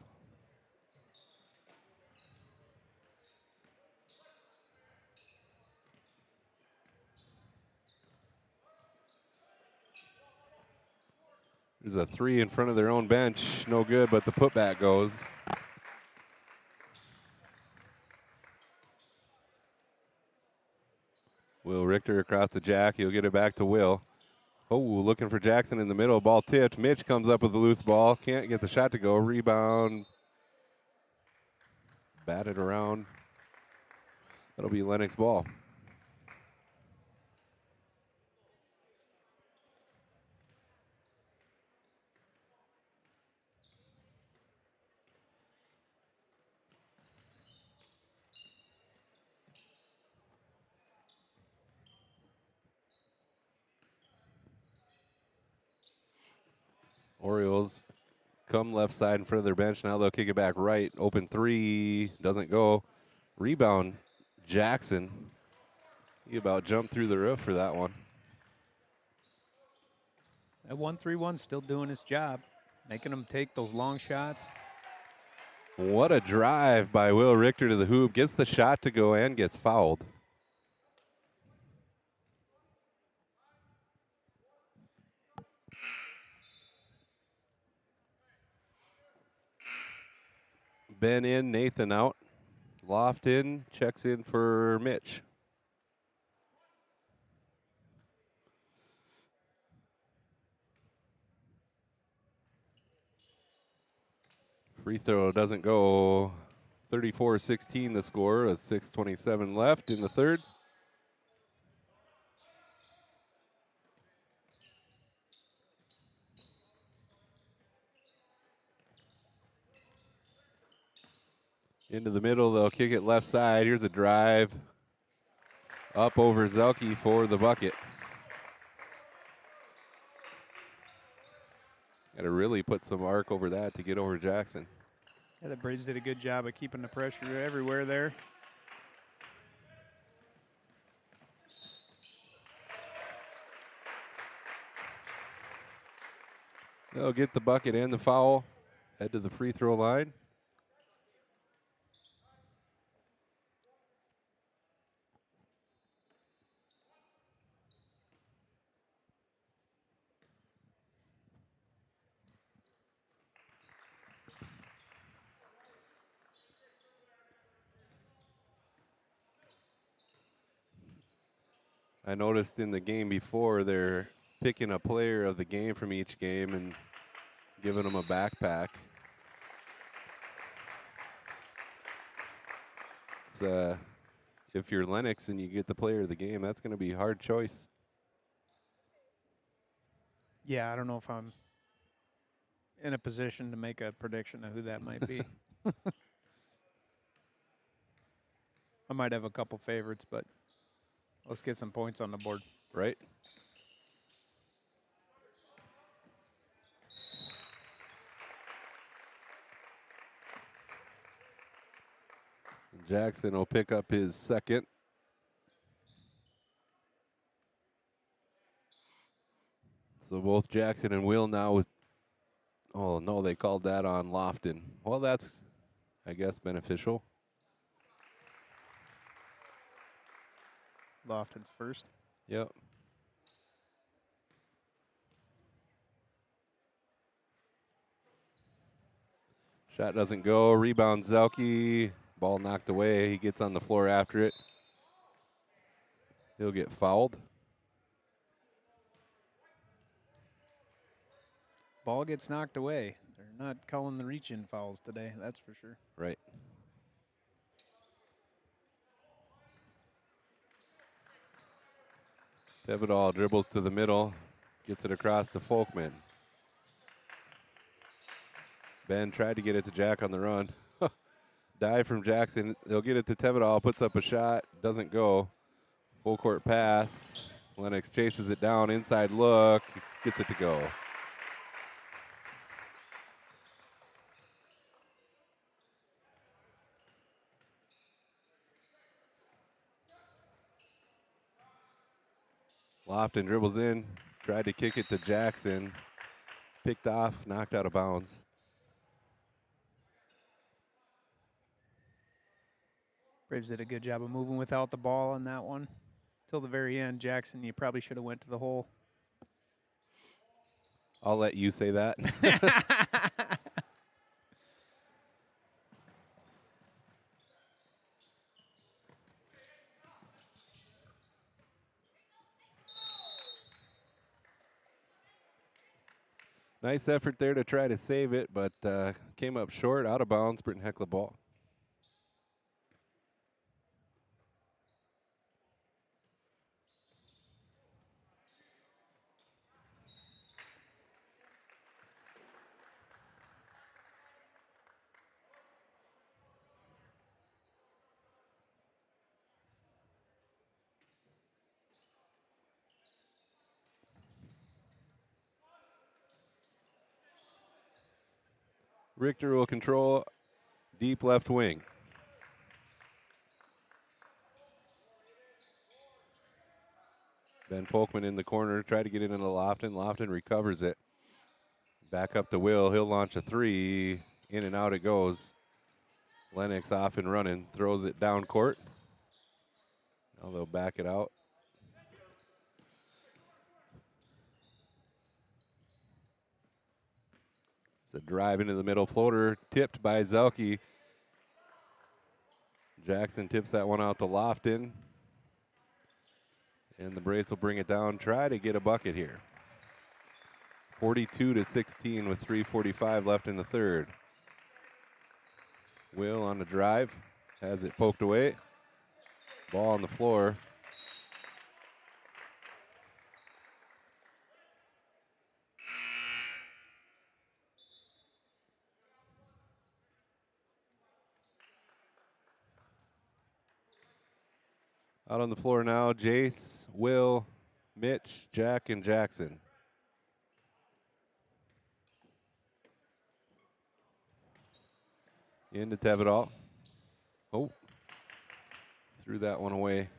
There's a 3 in front of their own bench. No good, but the putback goes. Will Richter across to Jack. He'll get it back to Will. Oh, looking for Jackson in the middle. Ball tipped. Mitch comes up with a loose ball. Can't get the shot to go. Rebound. Batted around. That'll be Lennox ball. Orioles come left side in front of their bench. Now they'll kick it back right. Open 3. Doesn't go. Rebound. Jackson. He about jumped through the roof for that one.
That 1-3-1 still doing his job, making them take those long shots.
What a drive by Will Richter to the hoop. Gets the shot to go and gets fouled. Ben in, Nathan out. Loft in, checks in for Mitch. Free throw doesn't go. 34-16 the score, with 6:27 left in the third. Into the middle, they'll kick it left side. Here's a drive. Up over Zelke for the bucket. Got to really put some arc over that to get over Jackson.
Yeah, the Braves did a good job of keeping the pressure everywhere there.
They'll get the bucket and the foul. Head to the free throw line. I noticed in the game before they're picking a player of the game from each game and giving them a backpack. It's, if you're Lennox and you get the player of the game, that's going to be a hard choice.
Yeah, I don't know if I'm in a position to make a prediction of who that might be. I might have a couple favorites, but let's get some points on the board.
Right? Jackson will pick up his second. So both Jackson and Will now with, oh no, they called that on Lofton. Well, that's, I guess, beneficial.
Lofton's first.
Yep. Shot doesn't go. Rebound Zelke. Ball knocked away. He gets on the floor after it. He'll get fouled.
Ball gets knocked away. They're not calling the reach-in fouls today, that's for sure.
Right. Tevedal dribbles to the middle, gets it across to Folkman. Ben tried to get it to Jack on the run. Dive from Jackson. They'll get it to Tevedal, puts up a shot, doesn't go. Full court pass. Lennox chases it down, inside look, gets it to go. Lofton dribbles in, tried to kick it to Jackson. Picked off, knocked out of bounds.
Braves did a good job of moving without the ball on that one. Till the very end, Jackson, you probably should have went to the hole.
I'll let you say that. Nice effort there to try to save it, but came up short, out of bounds. Britton Hecla ball. Richter will control deep left wing. Ben Folkman in the corner, tried to get it into Lofton. Lofton recovers it. Back up to Will. He'll launch a three. In and out it goes. Lennox off and running. Throws it down court. Now they'll back it out. It's a drive into the middle. Floater tipped by Zelke. Jackson tips that one out to Lofton. And the Braves will bring it down. Try to get a bucket here. 42-16 with 3:45 left in the third. Will on the drive. Has it poked away. Ball on the floor. Out on the floor now, Jace, Will, Mitch, Jack, and Jackson. Into Tevedal. Oh, threw that one away.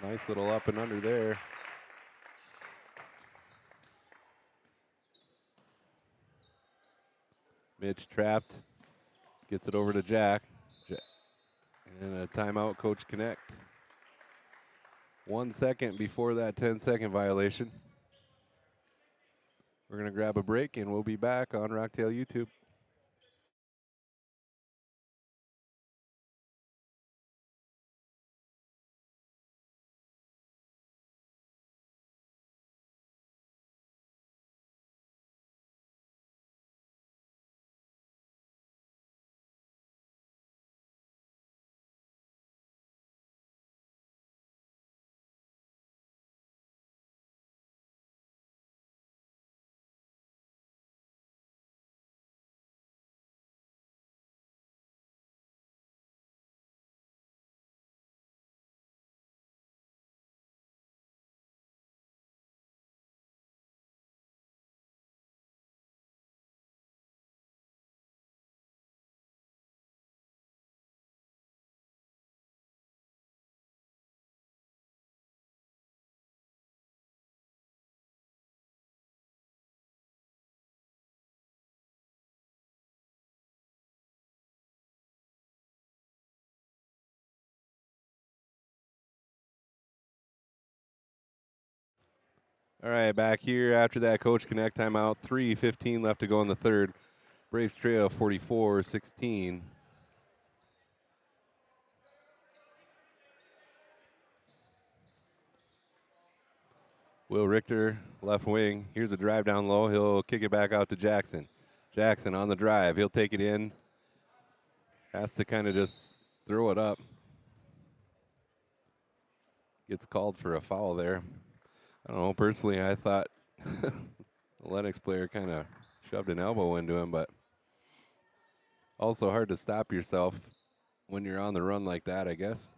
Nice little up and under there. Mitch trapped, gets it over to Jack. And a timeout, Coach Connect. 1 second before that 10-second violation. We're going to grab a break, and we'll be back on Rocktail YouTube. All right, back here after that Coach Connect timeout. 3:15 left to go in the third. Braves trail 44-16. Will Richter, left wing. Here's a drive down low. He'll kick it back out to Jackson. Jackson on the drive. He'll take it in. Has to kind of just throw it up. Gets called for a foul there. I don't know. Personally, I thought the Lennox player kind of shoved an elbow into him, but also hard to stop yourself when you're on the run like that, I guess.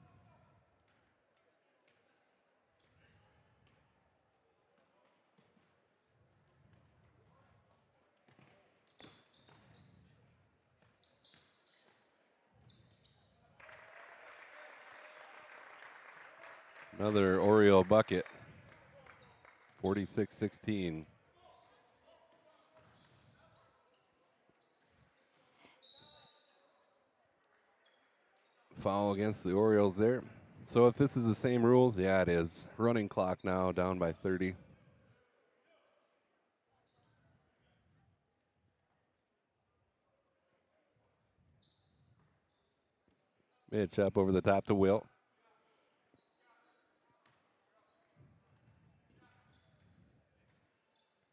Another Oriole bucket. 46-16. Foul against the Orioles there. So if this is the same rules, yeah, it is. Running clock now, down by 30. Mitch up over the top to Wilt.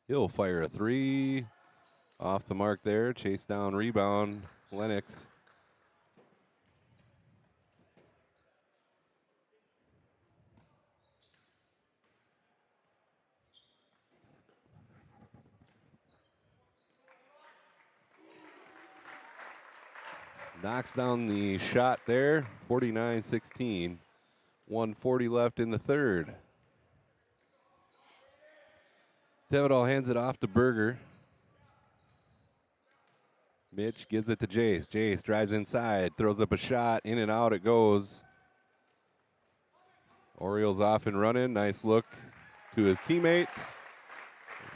He'll fire a three. Off the mark there. Chase down, rebound. Lennox. Knocks down the shot there. 49-16. 1:40 left in the third. Tevedal hands it off to Berger. Mitch gives it to Jace. Jace drives inside, throws up a shot. In and out it goes. Orioles off and running. Nice look to his teammate.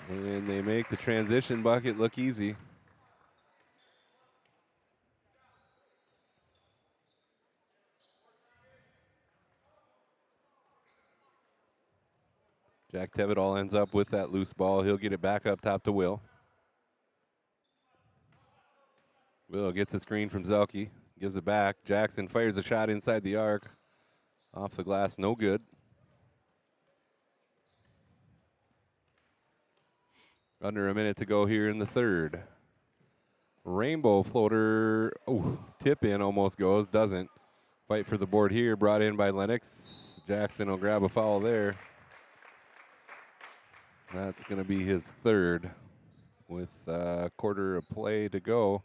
And they make the transition bucket look easy. Jack Tevedal ends up with that loose ball. He'll get it back up top to Will. Will gets a screen from Zelke. Gives it back. Jackson fires a shot inside the arc. Off the glass, no good. Under a minute to go here in the third. Rainbow floater. Oh, tip in almost goes. Doesn't. Fight for the board here. Brought in by Lennox. Jackson will grab a foul there. That's going to be his third with a quarter of play to go.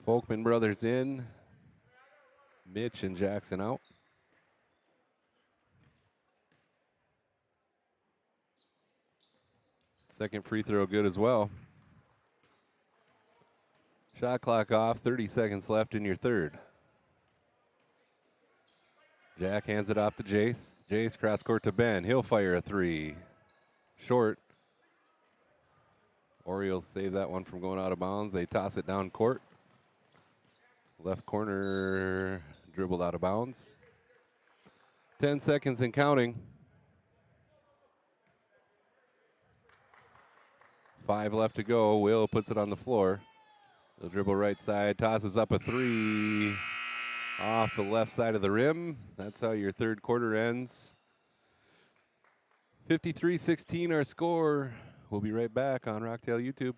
Folkman brothers in. Mitch and Jackson out. Second free throw good as well. Shot clock off, 30 seconds left in your third. Jack hands it off to Jace. Jace cross court to Ben. He'll fire a three. Short. Orioles save that one from going out of bounds. They toss it down court. Left corner dribbled out of bounds. 10 seconds and counting. 5 left to go. Will puts it on the floor. He'll dribble right side, tosses up a three off the left side of the rim. That's how your third quarter ends. 53-16 our score. We'll be right back on Rocktail YouTube.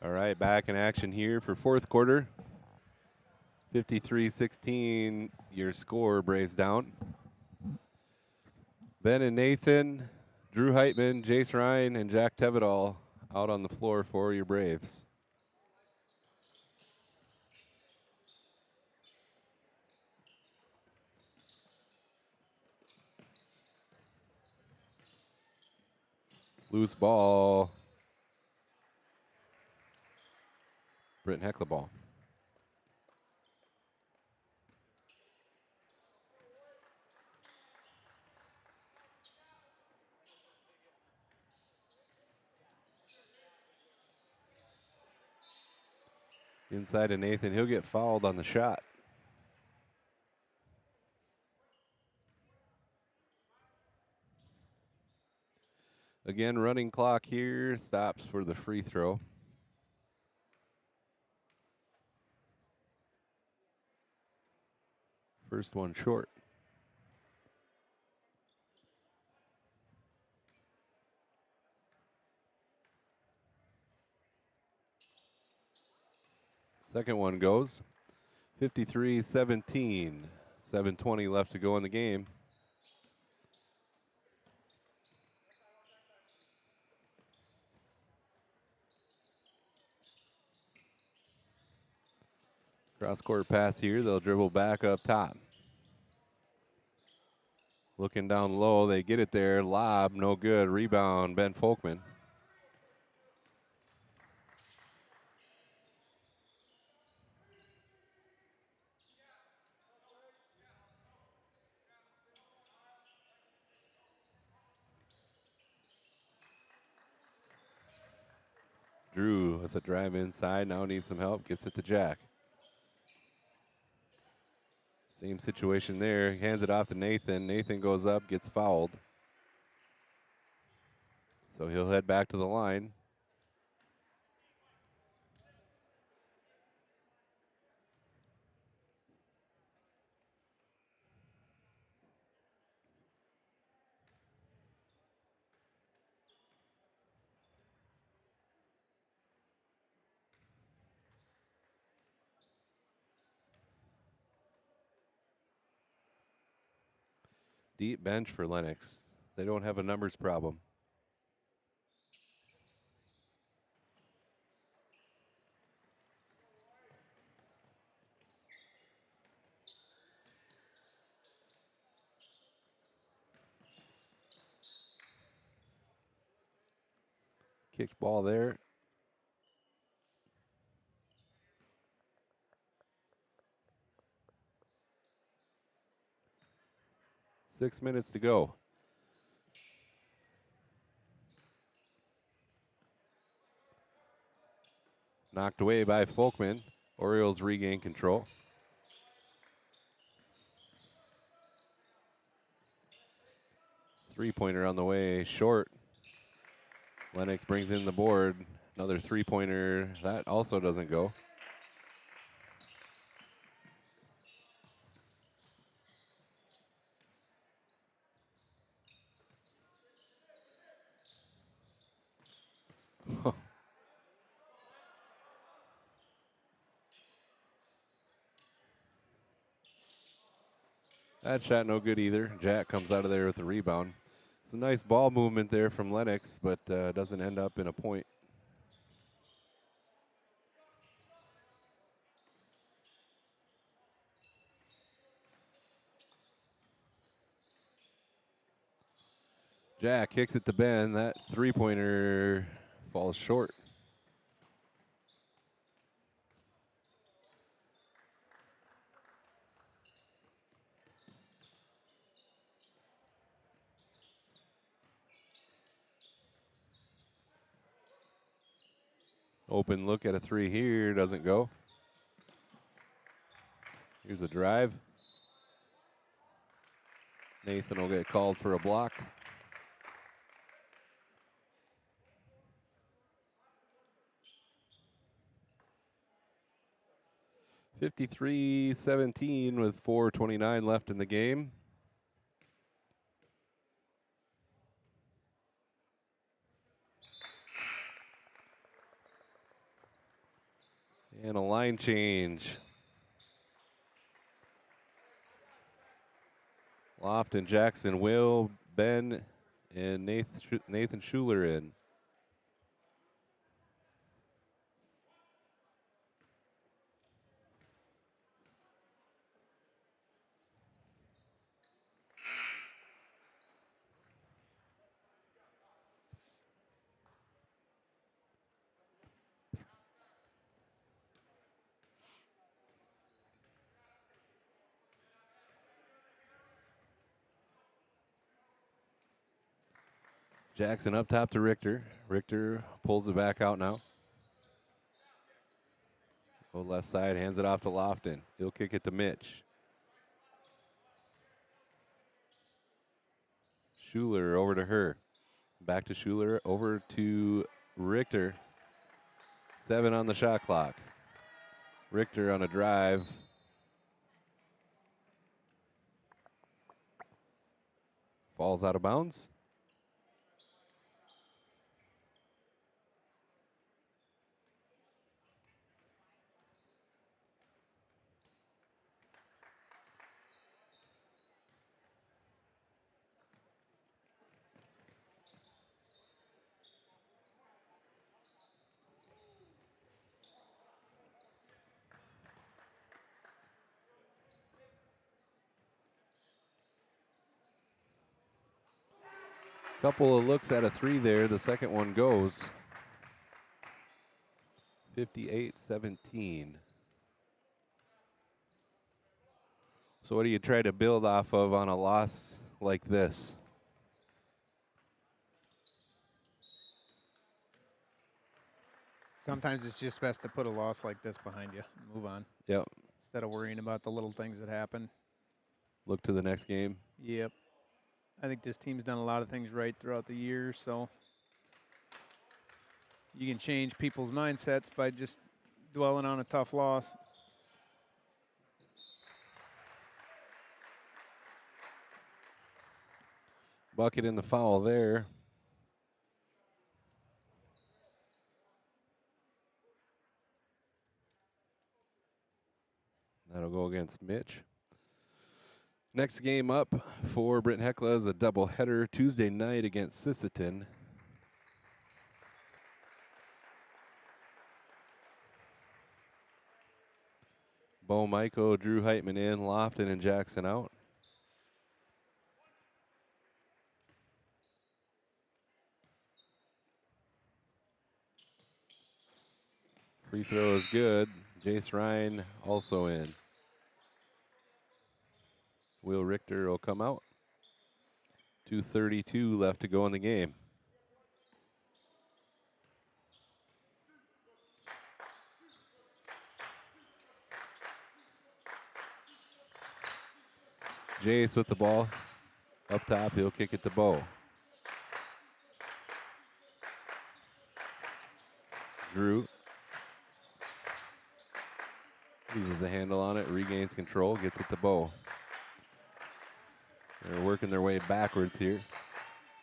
All right, back in action here for fourth quarter. 53-16, your score, Braves down. Ben and Nathan, Drew Heitman, Jace Ryan, and Jack Tevedall out on the floor for your Braves. Loose ball. Britton Hecla ball. Inside of Nathan, he'll get fouled on the shot. Again, running clock here, stops for the free throw. First one short. Second one goes. 53-17. 7:20 left to go in the game. Cross-court pass here. They'll dribble back up top. Looking down low. They get it there. Lob, no good. Rebound, Ben Folkman. Drew with a drive inside. Now needs some help. Gets it to Jack. Same situation there. Hands it off to Nathan. Nathan goes up, gets fouled. So he'll head back to the line. Deep bench for Lennox. They don't have a numbers problem. Kicked ball there. Six minutes to go. Knocked away by Folkman. Orioles regain control. Three-pointer on the way, short. Lennox brings in the board. Another three-pointer. That also doesn't go. That shot no good either. Jack comes out of there with the rebound. Some nice ball movement there from Lennox, but doesn't end up in a point. Jack kicks it to Ben. That three-pointer falls short. Open look at a three here, doesn't go. Here's a drive. Nathan will get called for a block. (53-17) with 4:29 left in the game. And a line change. Lofton, Jackson, Will, Ben, and Nathan Schuler in. Jackson up top to Richter. Richter pulls it back out now. Go left side, hands it off to Lofton. He'll kick it to Mitch. Schuler over to her. Back to Schuler, over to Richter. 7 on the shot clock. Richter on a drive. Falls out of bounds. Couple of looks at a 3 there. The second one goes. 58-17. So what do you try to build off of on a loss like this?
Sometimes it's just best to put a loss like this behind you and move on
Yep.
instead of worrying about the little things that happen.
Look to the next game.
Yep. I think this team's done a lot of things right throughout the year, so you can change people's mindsets by just dwelling on a tough loss.
Bucket in the foul there. That'll go against Mitch. Next game up for Britton Hecla is a doubleheader Tuesday night against Sisseton. Bo Michael, Drew Heitman in, Lofton and Jackson out. Free throw is good. Jace Ryan also in. Will Richter will come out. 2:32 left to go in the game. Jace with the ball. Up top, he'll kick it to Bo. Drew loses a handle on it, regains control, gets it to Bo. They're working their way backwards here.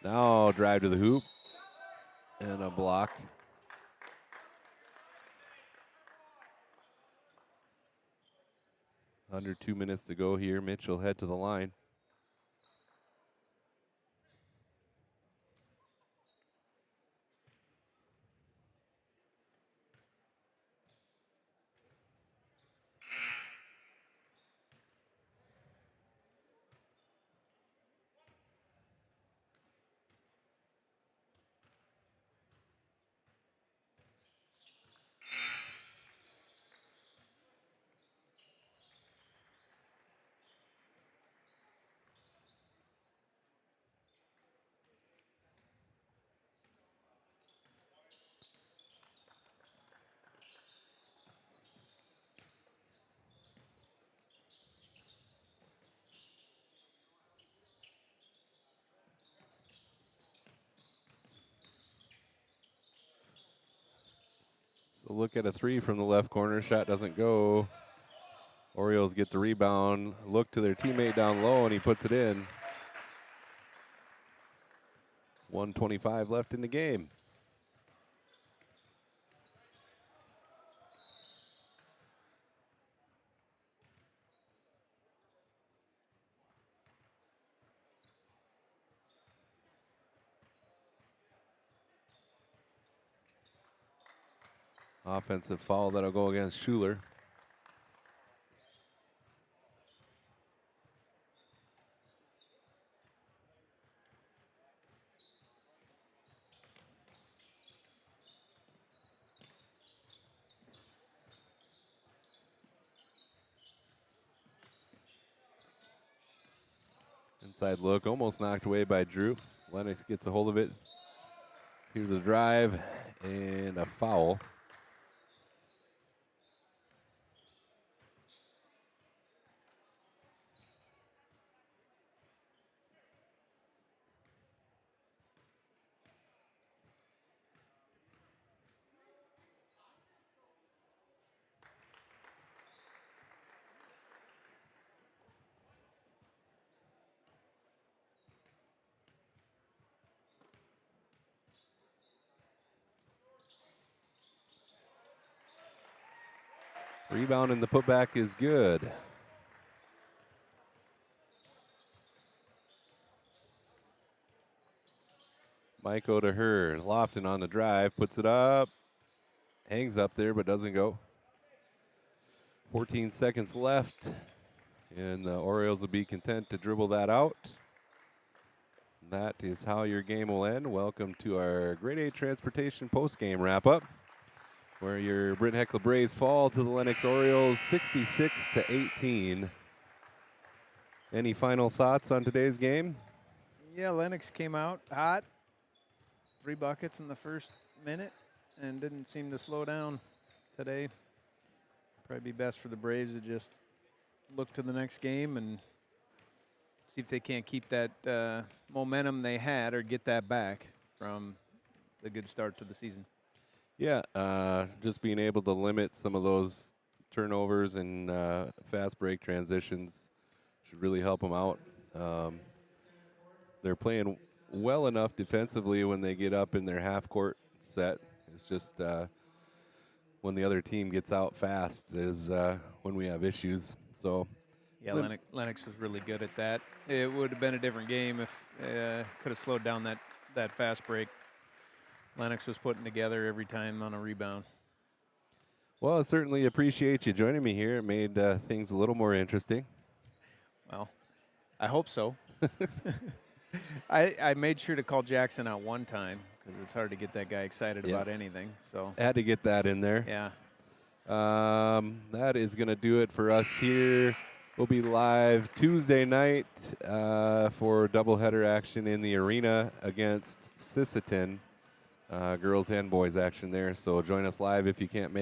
Now drive to the hoop and a block. Under 2 minutes to go here. Mitch will head to the line. So look at a 3 from the left corner. Shot doesn't go. Orioles get the rebound. Look to their teammate down low, and he puts it in. 1:25 left in the game. Offensive foul that'll go against Schuler. Inside look, almost knocked away by Drew. Lennox gets a hold of it. Here's a drive and a foul. Rebound and the putback is good. Maiko to her. Lofton on the drive, puts it up. Hangs up there, but doesn't go. 14 seconds left. And the Orioles will be content to dribble that out. That is how your game will end. Welcome to our Grade A Transportation postgame wrap-up, where your Britton Hecla Braves fall to the Lennox Orioles 66-18. Any final thoughts on today's game?
Yeah, Lennox came out hot. 3 buckets in the first minute and didn't seem to slow down today. Probably be best for the Braves to just look to the next game and see if they can't keep that momentum they had or get that back from the good start to the season.
Yeah, just being able to limit some of those turnovers and fast break transitions should really help them out. They're playing well enough defensively when they get up in their half-court set. It's just when the other team gets out fast is when we have issues. So,
yeah, Lennox was really good at that. It would have been a different game if could have slowed down that fast break. Lennox was putting together every time on a rebound.
Well, I certainly appreciate you joining me here. It made things a little more interesting.
Well, I hope so. I made sure to call Jackson out one time because it's hard to get that guy excited about anything. So
Had to get that in there.
yeah.
That is going to do it for us here. We'll be live Tuesday night for doubleheader action in the arena against Sisseton. Girls and boys action there. So join us live if you can't make